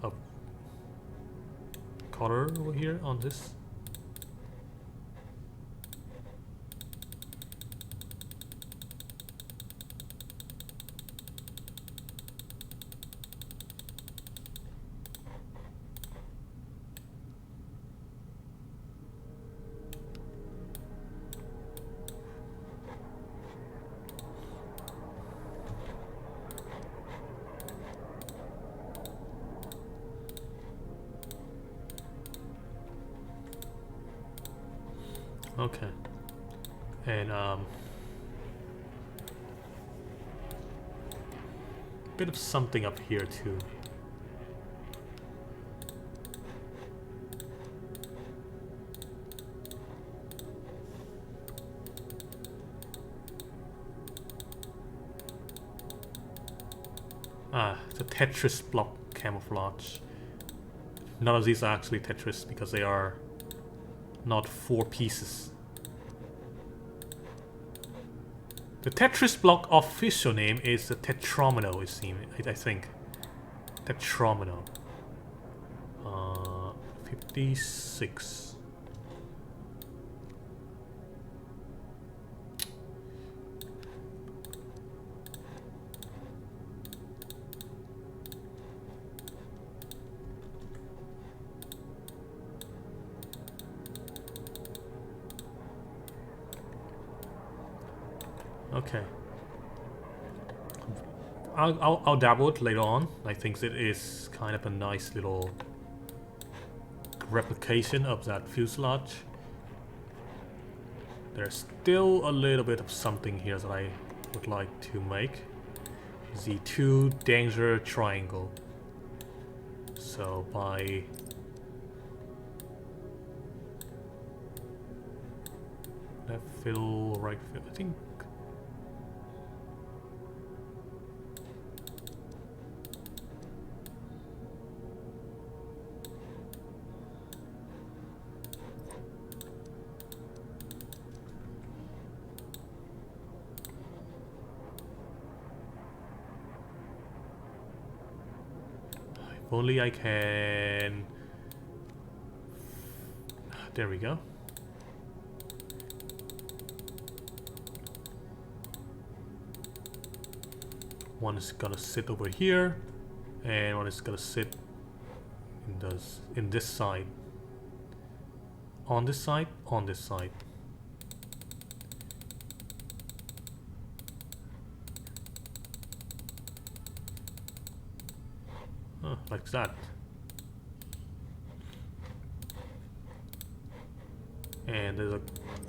of color over here on this. Okay, and bit of something up here too. Ah, the Tetris block camouflage. None of these are actually Tetris because they are not 4 pieces. The Tetris block official name is the Tetromino, it seems. I think. Tetromino. 56. Okay. I'll dabble it later on. I think it is kind of a nice little replication of that fuselage. There's still a little bit of something here that I would like to make. The 2 danger triangle. So by left fiddle, right fiddle, I think. If only I can. There we go. One is gonna sit over here, and one is gonna sit in this side. On this side, on this side. Like that. And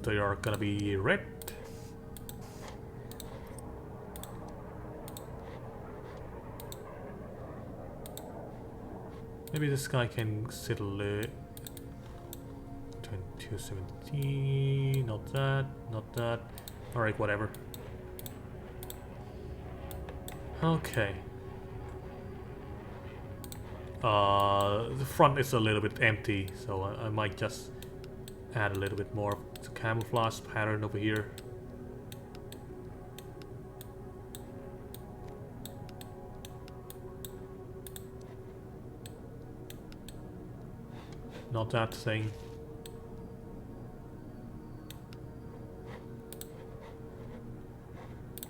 they are gonna be red. Maybe this guy can sit a little. 2217. Not that. Not that. Alright, whatever. Okay. The front is a little bit empty, so I might just add a little bit more camouflage pattern over here. Not that thing.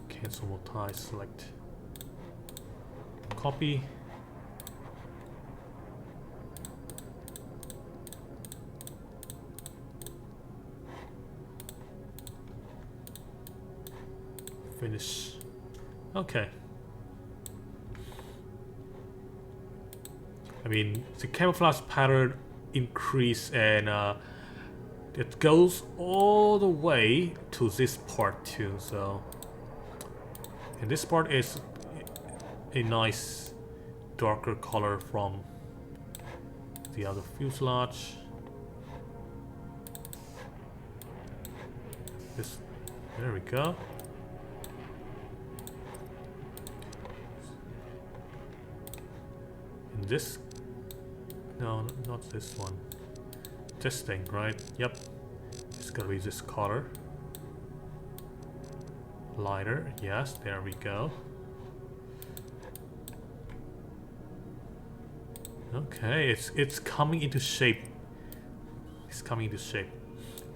Cancel multi, select. Copy. Finish. Okay. I mean, the camouflage pattern increase and it goes all the way to this part too. So, and this part is a nice darker color from the other fuselage. This, there we go. And this, no, not this one. This thing, right? Yep. It's gonna be this color. Lighter, yes, there we go. Okay, it's coming into shape. It's coming into shape.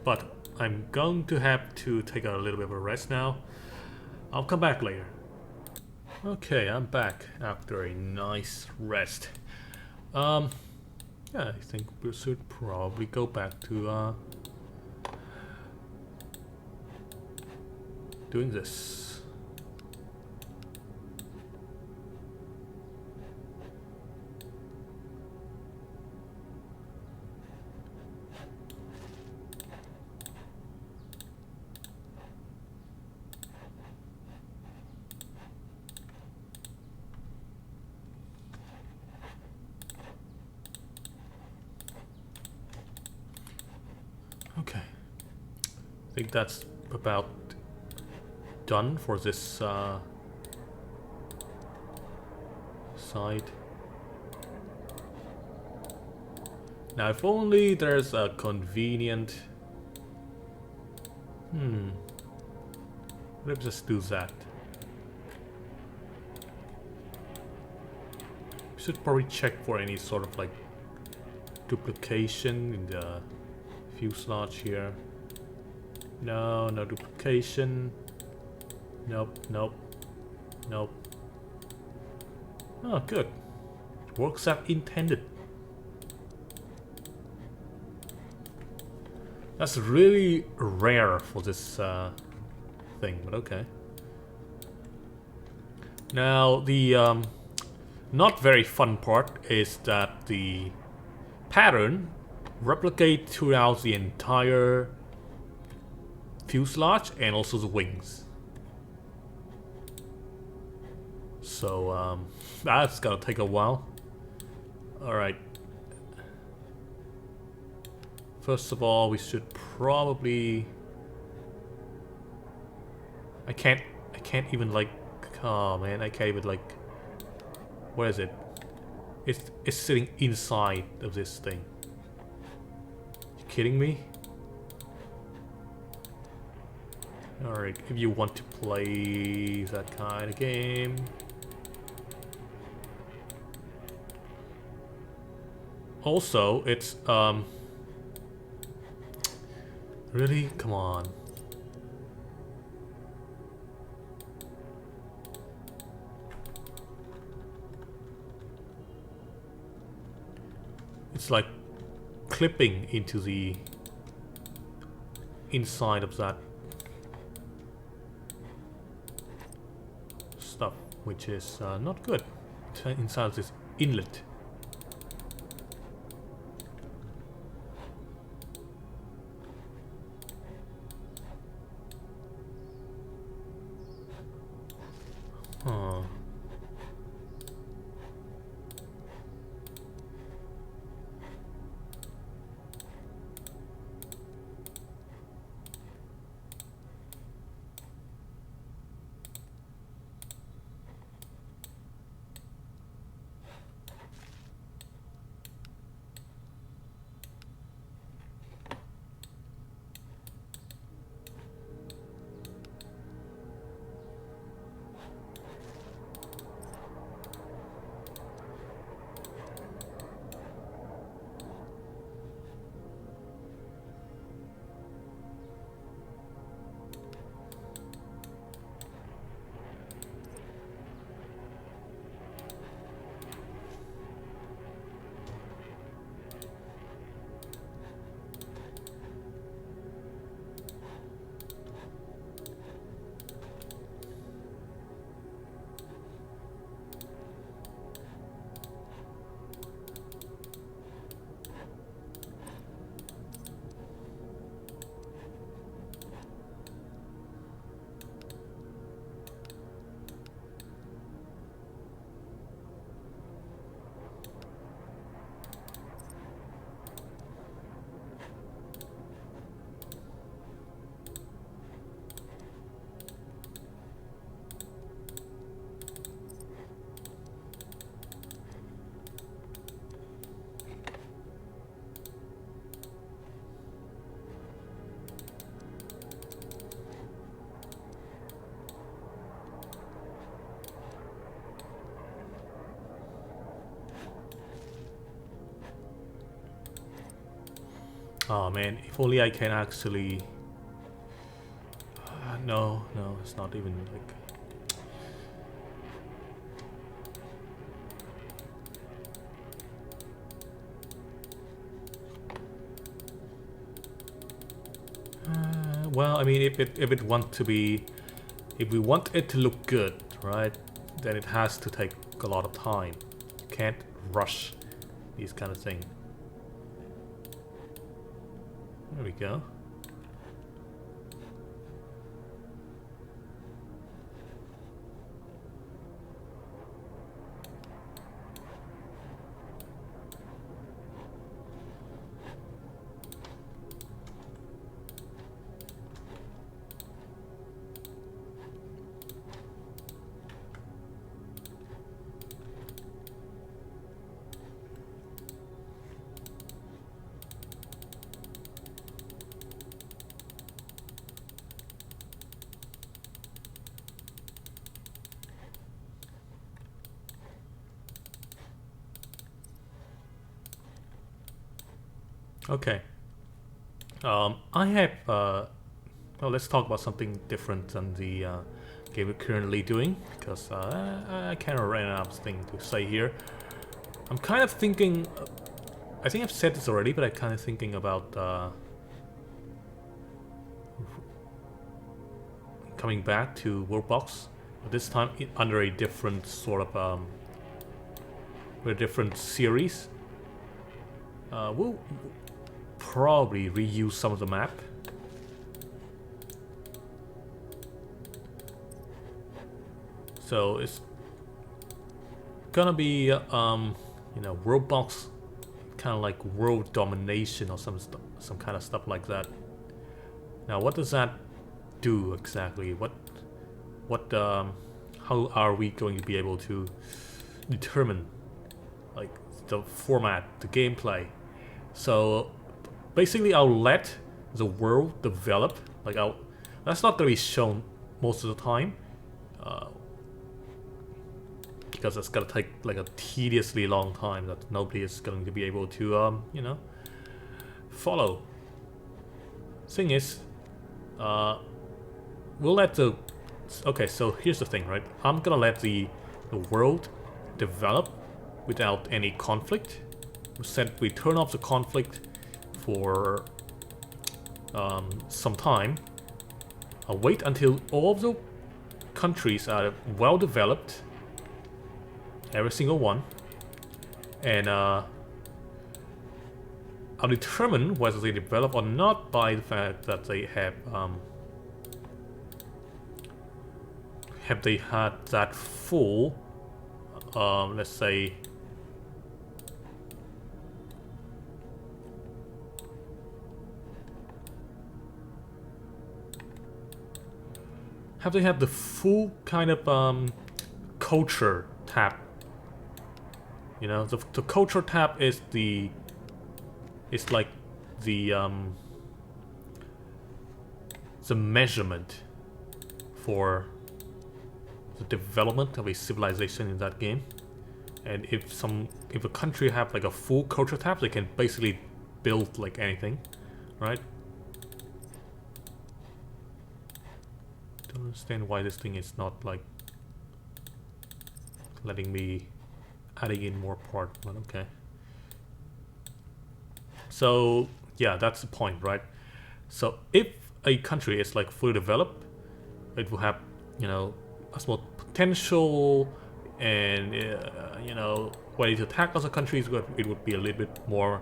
But I'm going to have to take a little bit of a rest now. I'll come back later. Okay, I'm back after a nice rest. Yeah, I think we should probably go back to doing this. Okay, I think that's about done for this side. Now, if only there's a convenient... Let's just do that. Should probably check for any sort of like duplication in the fuselage here. No, no duplication. Nope, nope, nope. Oh, good. It works as intended. That's really rare for this thing, but okay. Now, the not very fun part is that the pattern replicates throughout the entire fuselage and also the wings. So that's gonna take a while. Alright. First of all, we should probably... I can't even like... Oh man, I can't even like... Where is it? It's sitting inside of this thing. You kidding me? Alright, if you want to play that kind of game... Also, it's, really? Come on. It's like clipping into the inside of that stuff, which is not good. It's inside this inlet. Huh. Oh man, if only I can actually... no, it's not even like... well, I mean, if it want to be... If we want it to look good, right? Then it has to take a lot of time. You can't rush these kind of things. There we go. Okay. I have. Well, let's talk about something different than the game we're currently doing, because I kind of ran out of things to say here. I'm kind of thinking. I think I've said this already, but I'm kind of thinking about coming back to Worldbox, but this time under a different sort of a different series. We'll probably reuse some of the map. So it's gonna be you know, Worldbox, kind of like world domination or some kind of stuff like that. Now, what does that do exactly? What how are we going to be able to determine like the format, the gameplay? So basically, I'll let the world develop. Like that's not gonna be shown most of the time, because it's gonna take like a tediously long time that nobody is going to be able to you know, follow. Thing is, we'll let the okay. So here's the thing, right? I'm gonna let the world develop without any conflict. We turn off the conflict for some time. I'll wait until all of the countries are well developed, every single one, and I'll determine whether they develop or not by the fact that they have they had that full, let's say, have they had the full kind of culture tab. You know, the culture tab is like the measurement for the development of a civilization in that game. And if a country have like a full culture tab, they can basically build like anything, right? Don't understand why this thing is not like letting me adding in more part, but okay. So yeah, that's the point, right? So if a country is like fully developed, it will have, you know, a small potential, and you know, ready to attack other countries. It would be a little bit more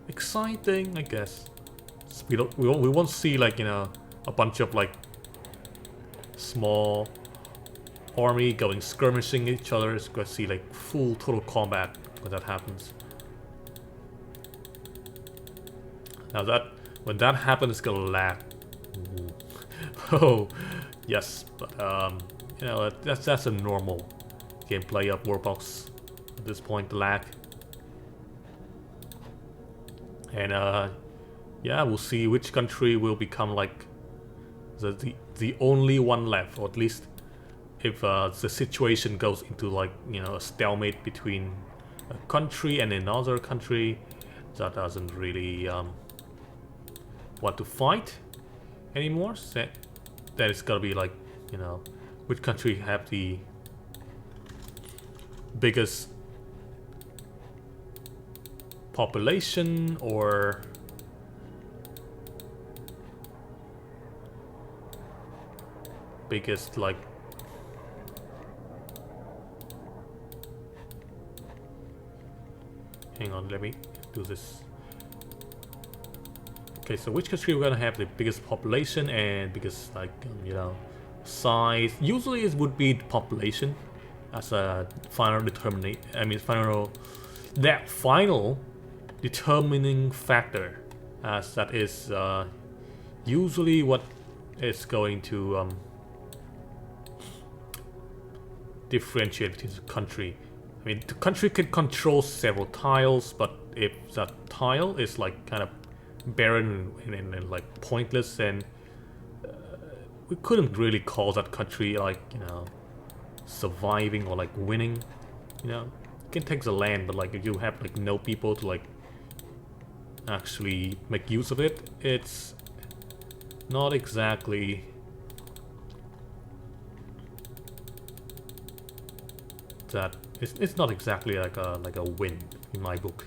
exciting, I guess. So we won't see like, you know, a bunch of like small army going skirmishing each other. It's going to see like full total combat when that happens. Now when that happens, it's gonna lag. Oh yes, but you know, that's a normal gameplay of Warbox at this point, the lag. And yeah, we'll see which country will become like the only one left, or at least if the situation goes into like, you know, a stalemate between a country and another country that doesn't really want to fight anymore, then it's gotta be like, you know, which country have the biggest population, or biggest like hang on, let me do this. Okay, so which country we're gonna have the biggest population and biggest like you know, size? Usually it would be the population as a final final determining factor, as that is usually what is going to differentiate between the country. I mean, the country can control several tiles, but if that tile is like kind of barren and like pointless, then we couldn't really call that country like, you know, surviving or like winning, you know. can take the land, but like if you have like no people to like actually make use of it, it's not exactly that. It's not exactly like a win in my book.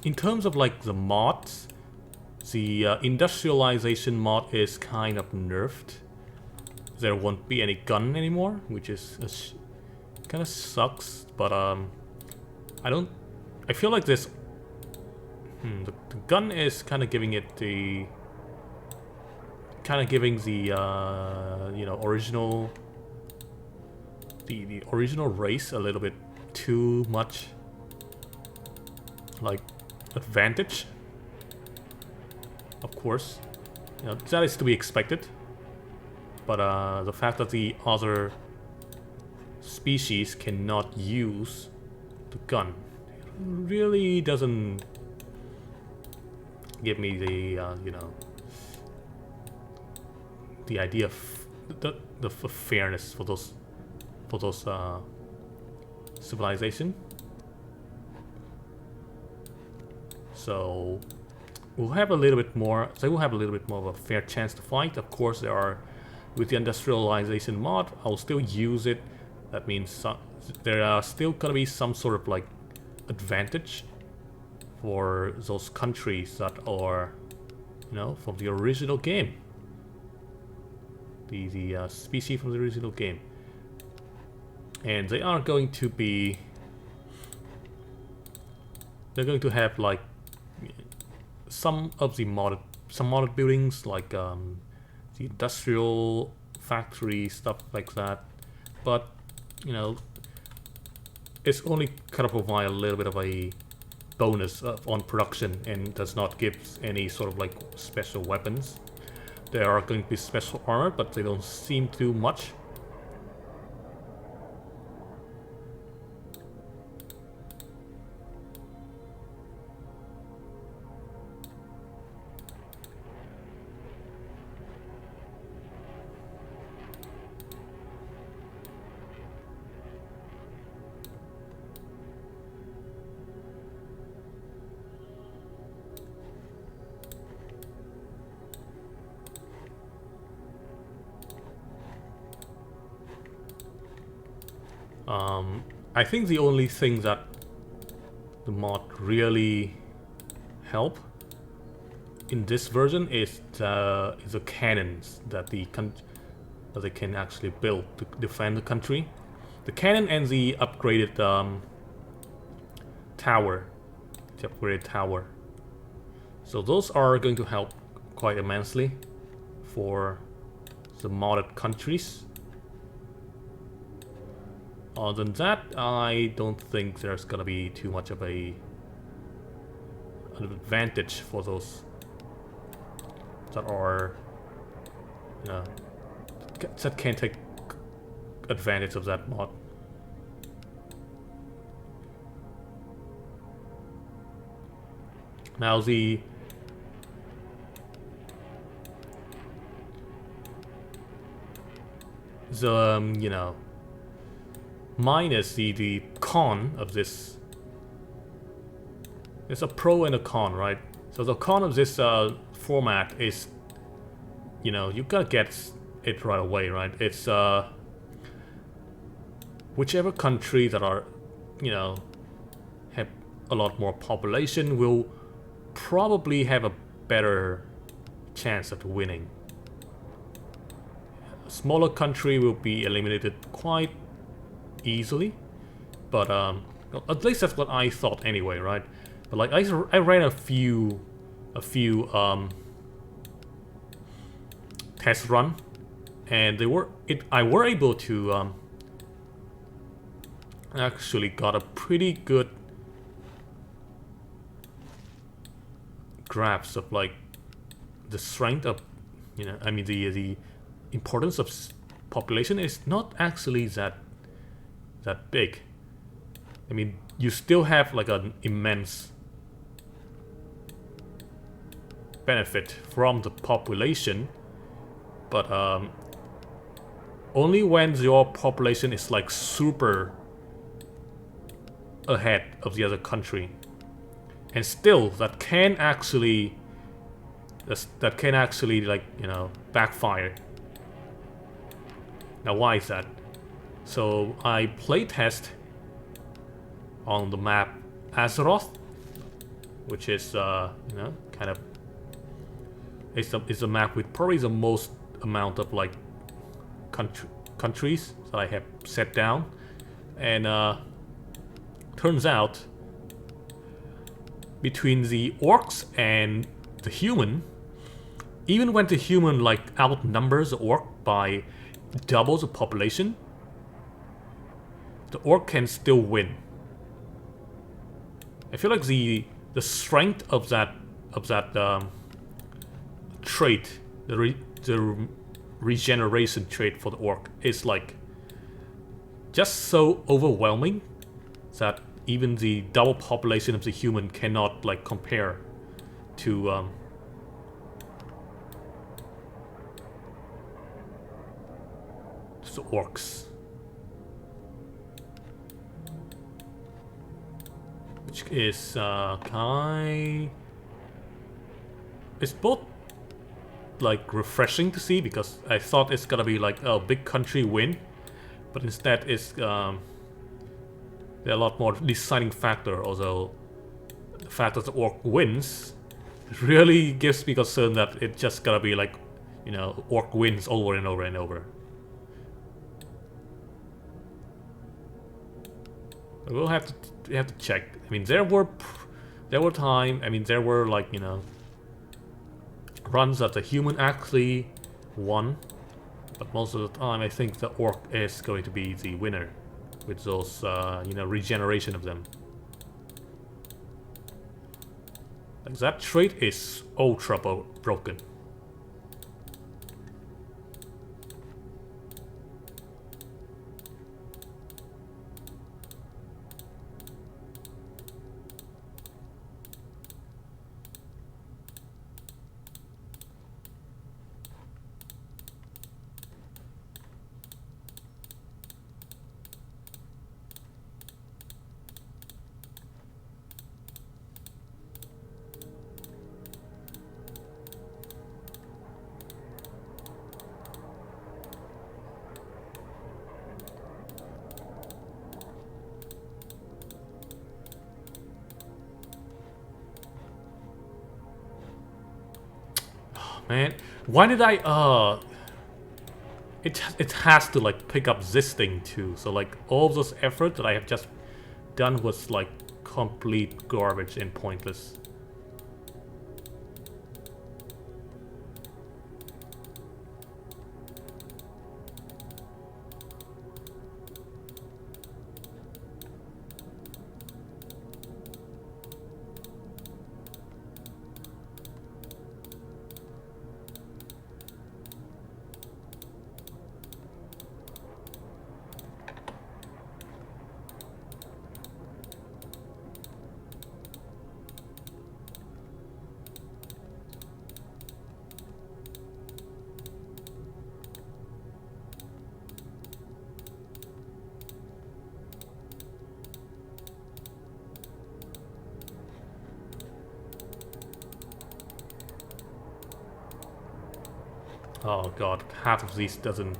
In terms of like the mods, the industrialization mod is kind of nerfed. There won't be any gun anymore, which is kind of sucks. But I feel like this. The gun is kind of giving it the. Kind of giving the original. The original race a little bit too much. Like advantage, of course, that is to be expected, but the fact that the other species cannot use the gun really doesn't give me the the idea of the fairness for those civilization. So we'll have a little bit more. They will have a little bit more of a fair chance to fight. Of course, there are with the industrialization mod. I'll still use it. That means there are still gonna be some sort of like advantage for those countries that are, from the original game. The species from the original game, and they are going to be. They're going to have like. Some modded buildings like the industrial factory stuff like that, but it's only kind of provide a little bit of a bonus on production and does not give any sort of like special weapons. There are going to be special armor, but they don't seem too much. I think the only thing that the mod really help in this version is the cannons that they can actually build to defend the country. The cannon and the upgraded tower. The upgraded tower. So those are going to help quite immensely for the modded countries. Other than that, I don't think there's gonna be too much of an advantage for those that are, that can take advantage of that mod. Now the minus the con of this. There's a pro and a con, right? So the con of this format is, you know, you gotta get it right away, right? It's whichever country that are, you know, have a lot more population will probably have a better chance of winning. A smaller country will be eliminated quite easily, but at least that's what I thought anyway, right? But like I ran a few test run, and I were able to actually got a pretty good grasp of like the strength of, you know, I mean the importance of population is not actually that big. I mean, you still have like an immense benefit from the population, but only when your population is like super ahead of the other country, and still that can actually like, you know, backfire. Now why is that? So I playtest on the map Azeroth, which is you know, kind of it's a map with probably the most amount of like countries that I have set down, and turns out between the orcs and the human, even when the human like outnumbers the orc by double the population, the orc can still win. I feel like the strength of that trait, the regeneration trait for the orc is like just so overwhelming that even the double population of the human cannot like compare to the orcs, which is it's both like refreshing to see, because I thought it's gonna be like, oh, big country win, but instead it's there are a lot more deciding factor. Although the fact that the orc wins really gives me concern that it's just gonna be like, you know, orc wins over and over and over. We'll have to check. I mean, there were like, you know, runs that the human actually won, but most of the time I think the orc is going to be the winner with those you know, regeneration of them. Like, that trait is ultra broken. Man, why did I it has to like pick up this thing too, so like all those effort that I have just done was like complete garbage and pointless. Oh god, half of these doesn't...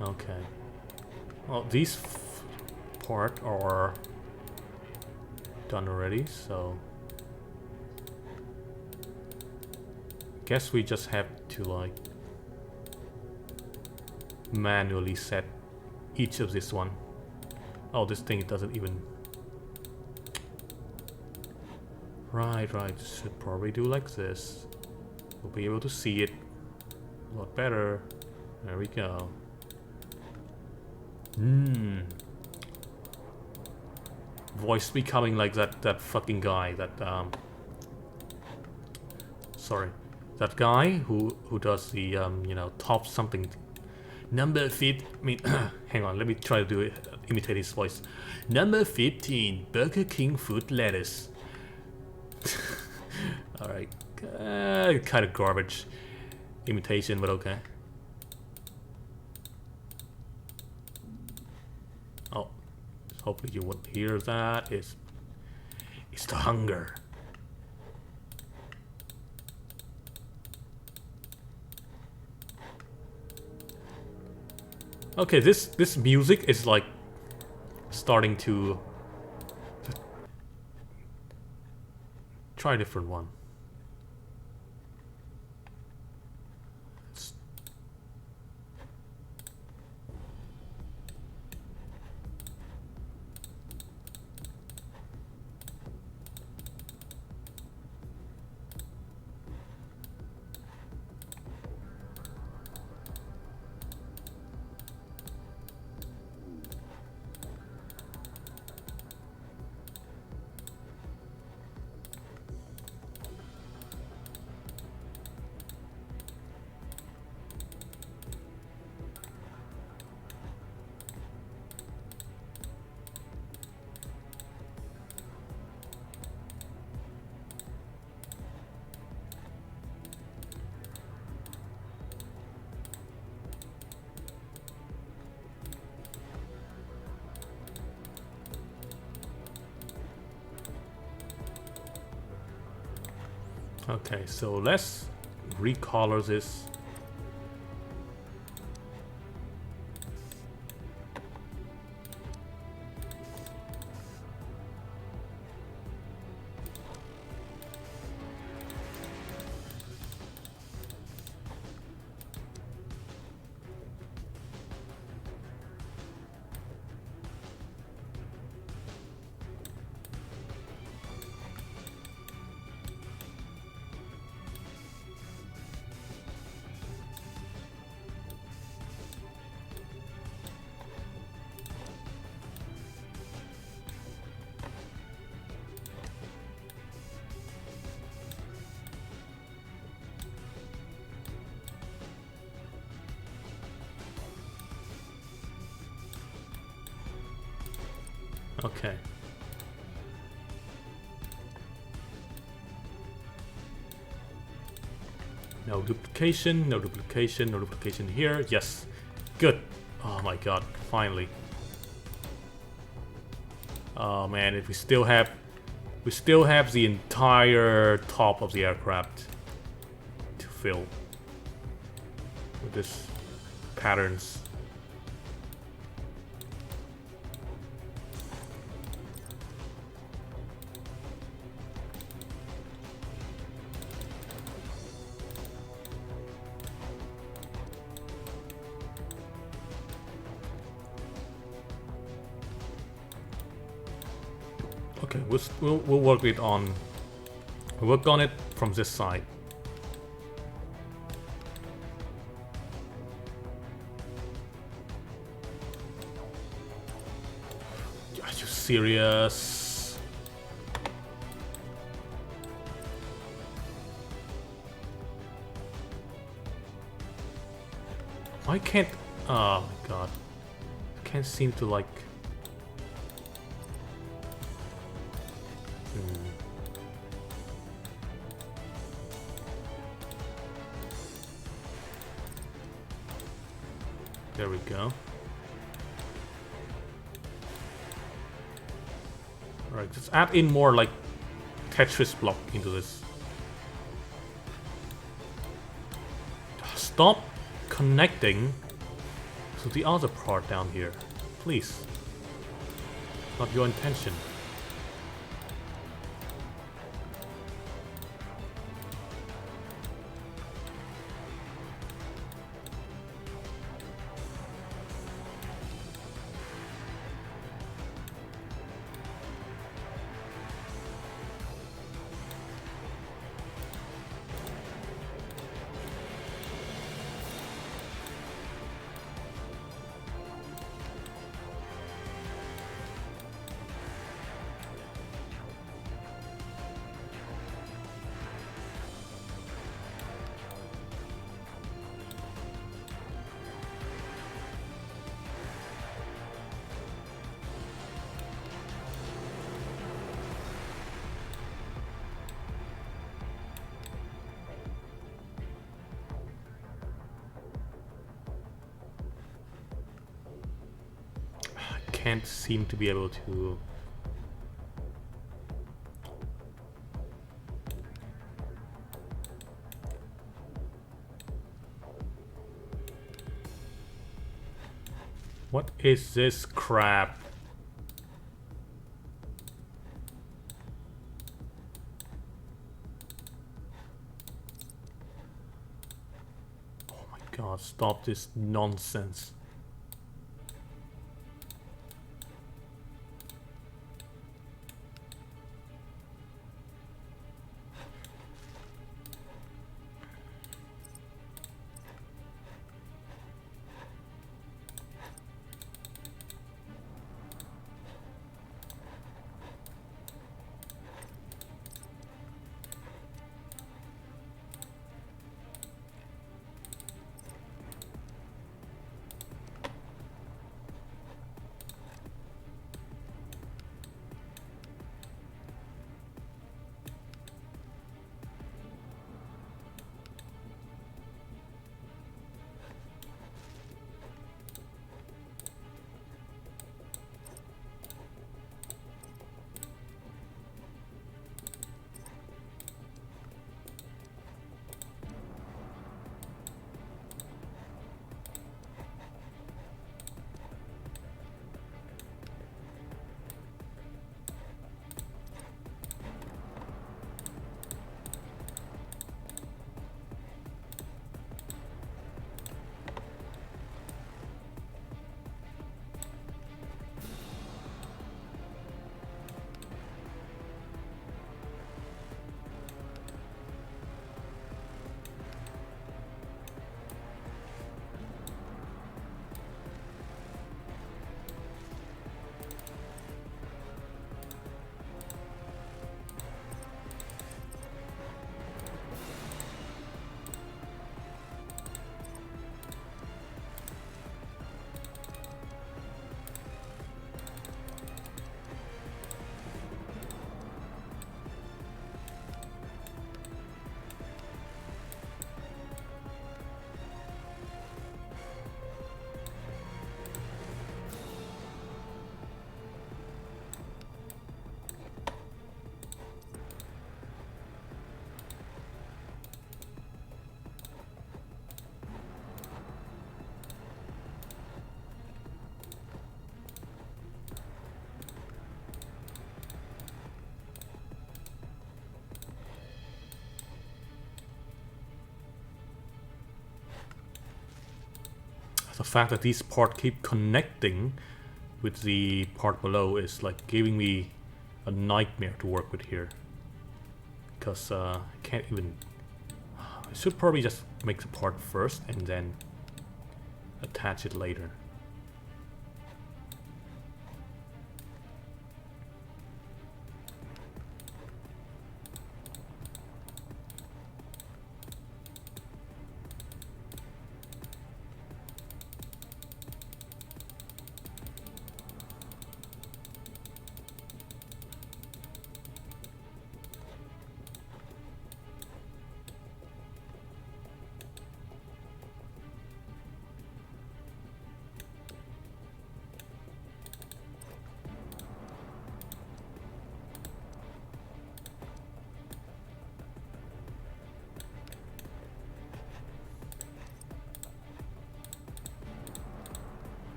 Okay. Well, these part are done already, so... Guess we just have to, like... manually set each of this one. Oh, this thing doesn't even... Right, should probably do like this. We'll be able to see it a lot better. There we go. Voice becoming like that fucking guy that sorry, that guy who does the you know, top something number 15. I mean, hang on, let me try to do it, imitate his voice. Number 15, Burger King food lettuce. All right, kind of garbage imitation, but okay. Oh, hopefully you won't hear that. It's the hunger. Okay, this music is like starting to try a different one. Okay, so let's recolor this. Okay. No duplication, no duplication, no duplication here. Yes. Good. Oh my god, finally. Oh man, if we still have the entire top of the aircraft to fill with this patterns. Okay, we'll work it on. We'll work on it from this side. Are you serious? Why can't? Oh my god! I can't seem to like. There we go. Alright, just add in more like Tetris block into this. Stop connecting to the other part down here. Please. Not your intention. Can't seem to be able to. What is this crap? Oh my god, stop this nonsense. The fact that these parts keep connecting with the part below is like giving me a nightmare to work with here. Because I can't even... I should probably just make the part first and then attach it later.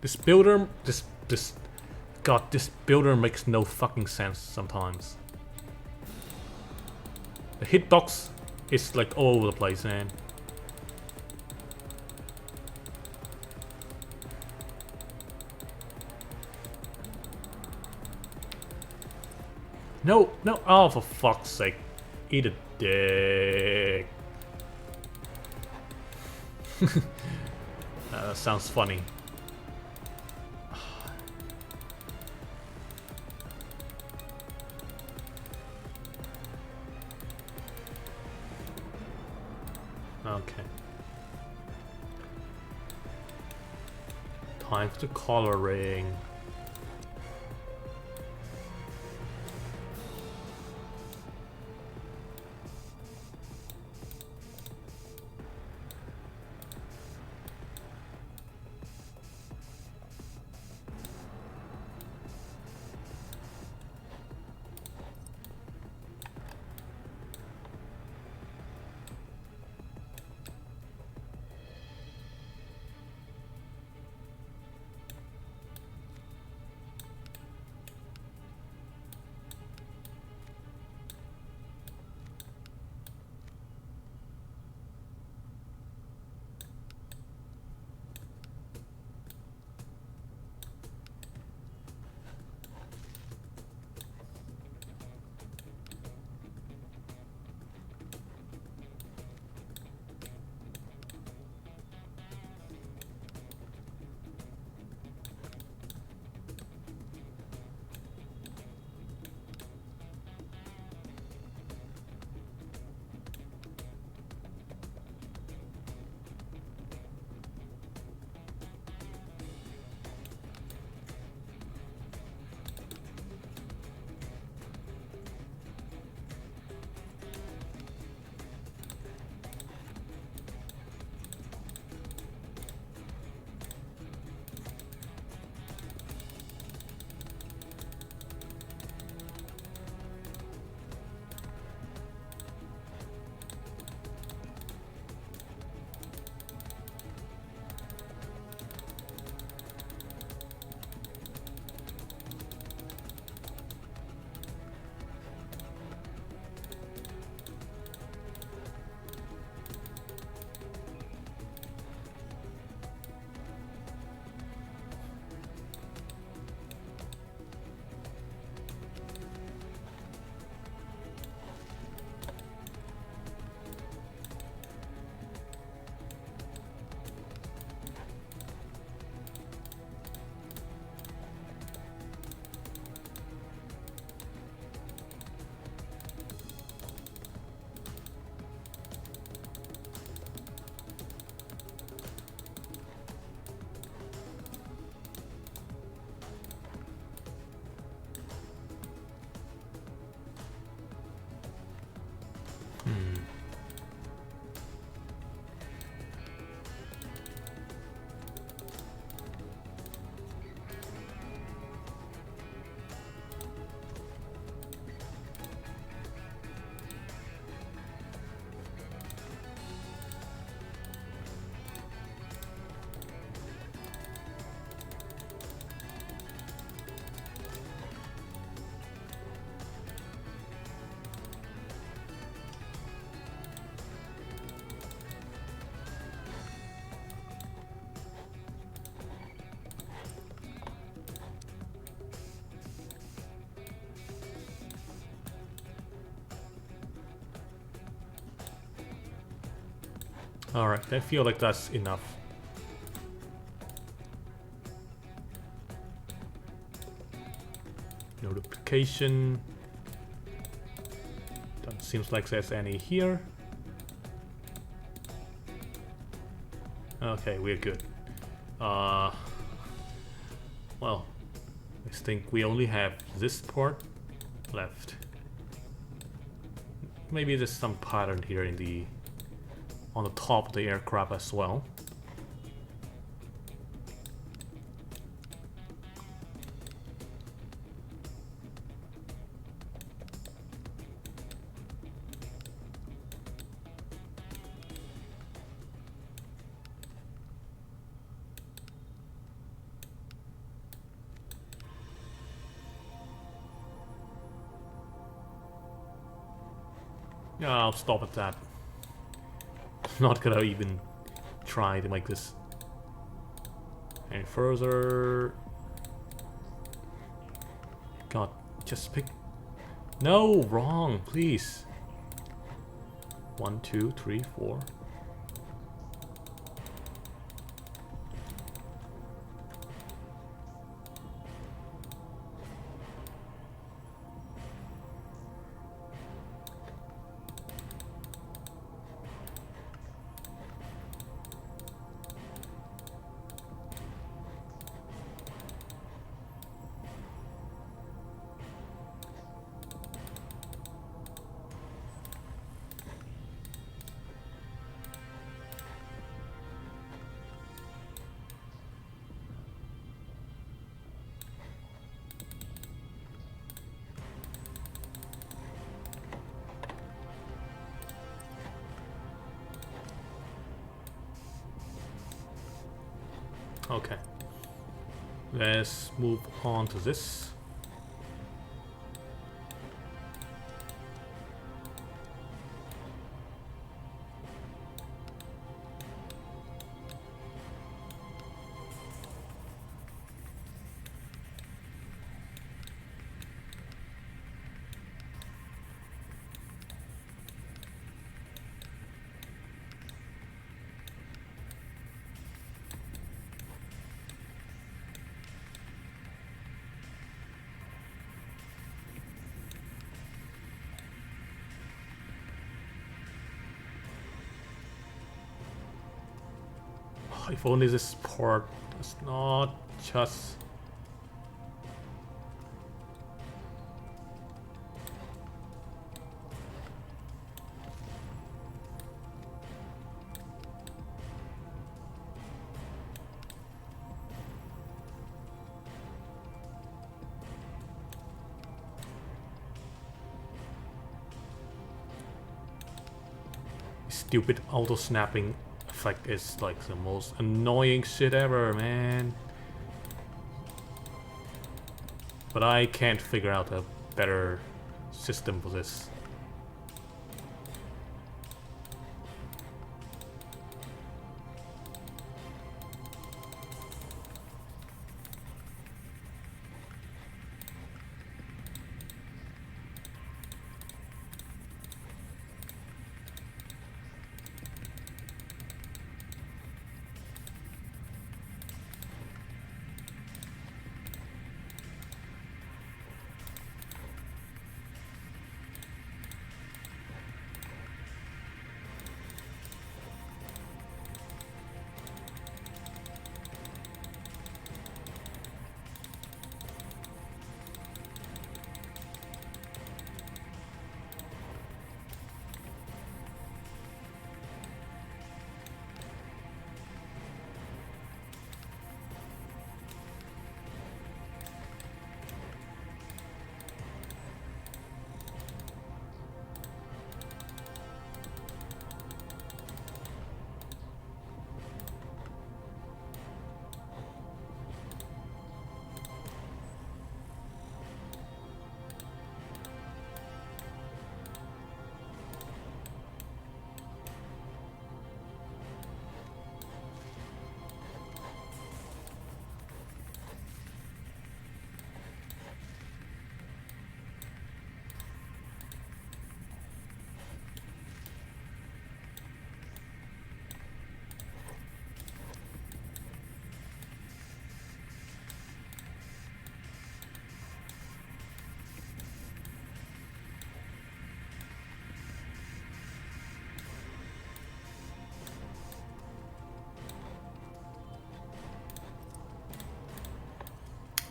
This builder, God, this builder makes no fucking sense sometimes. The hitbox is like all over the place, man. No, no, oh, for fuck's sake. Eat a dick. That sounds funny. Okay. Time for the coloring. Alright, I feel like that's enough. No duplication. Doesn't seem like there's any here. Okay, we're good. Well, I think we only have this part left. Maybe there's some pattern here in the on the top of the aircraft as well. Yeah, I'll stop at that. I'm not gonna even try to make this any further. God, just pick. No, wrong, please. 1, 2, 3, 4. Okay. Let's move on to this. If only this port is not just... Stupid auto-snapping effect is like the most annoying shit ever, man. But I can't figure out a better system for this.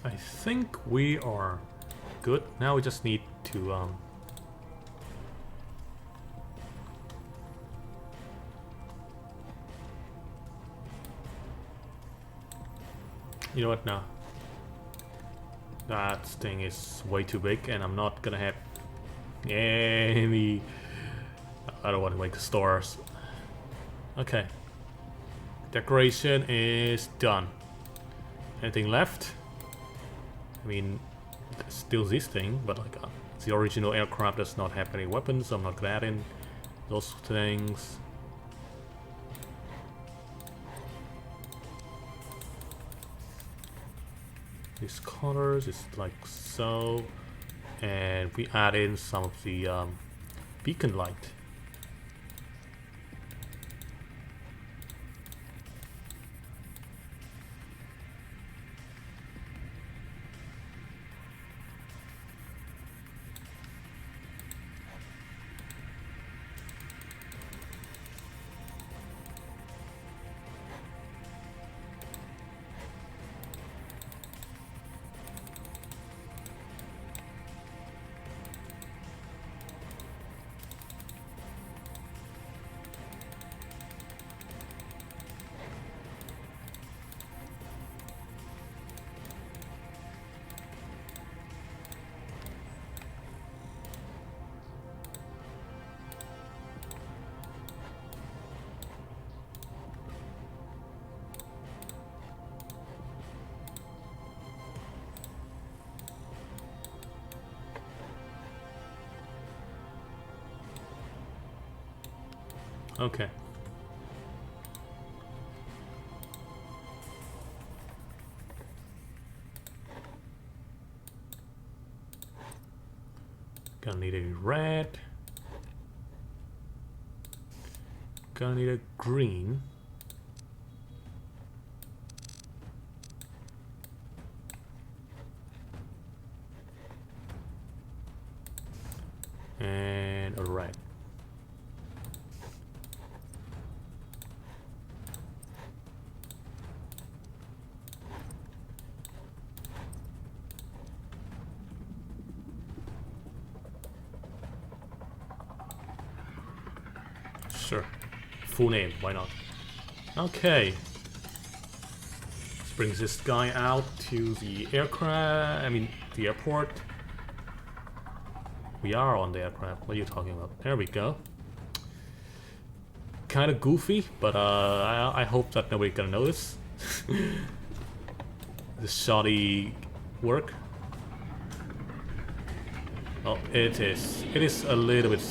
I think we are good. Now we just need to you know what, now that thing is way too big and I'm not gonna have any... I don't want to make stores. Okay, decoration is done. Anything left? I mean, still this thing, but like the original aircraft does not have any weapons, so I'm not gonna add in those things. These colors is like so, and we add in some of the beacon light. Okay. Gonna need a red. Gonna need a green. And a red. Sure. Full name, why not? Okay. Let's bring this guy out to the aircraft. I mean, the airport. We are on the aircraft. What are you talking about? There we go. Kind of goofy, but I hope that nobody's gonna notice. The shoddy work. Oh, it is. It is a little bit.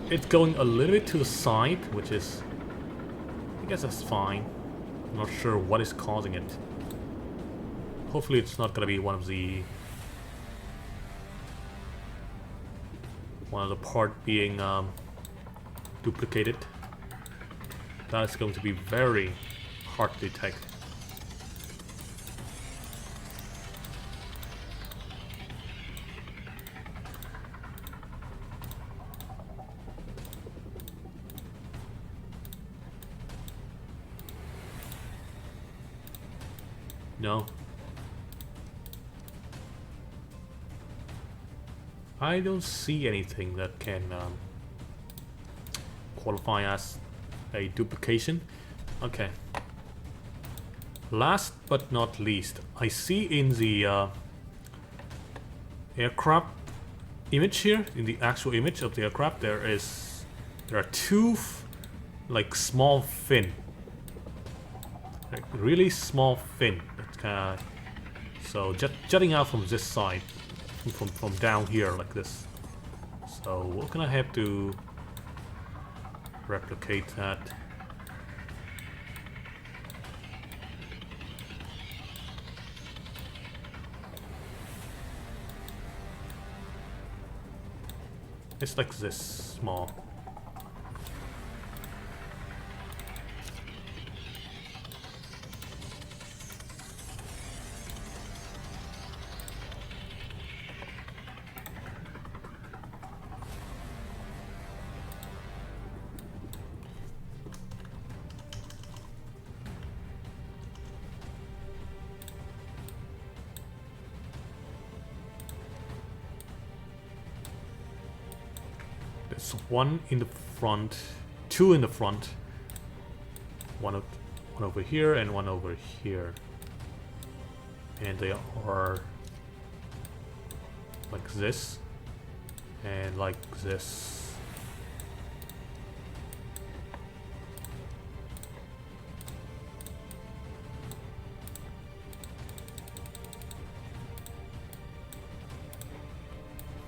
It's going a little bit to the side, which is, I guess that's fine. I'm not sure what is causing it. Hopefully it's not gonna be one of the part being duplicated. That is going to be very hard to detect. No. I don't see anything that can qualify as a duplication. Okay. Last but not least, I see in the aircraft image here, in the actual image of the aircraft, there are two like small fin, like really small fin. So jutting out from this side, from down here like this. So we're gonna have to replicate that. It's like this small. There's one in the front, two in the front, one over here and one over here, and they are like this and like this.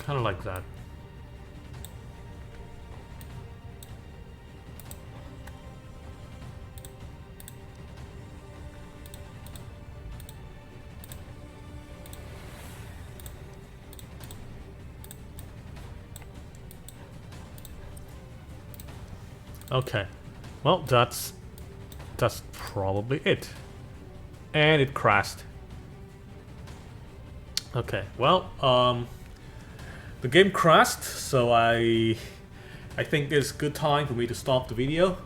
Kind of like that. Okay, well that's probably it, and it crashed. Okay, well the game crashed, so I think it's good time for me to stop the video.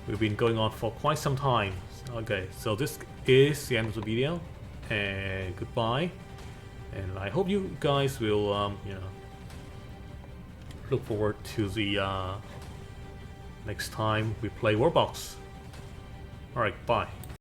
We've been going on for quite some time. Okay, so this is the end of the video, and goodbye. And I hope you guys will you know, look forward to the next time we play Warbox. Alright, bye.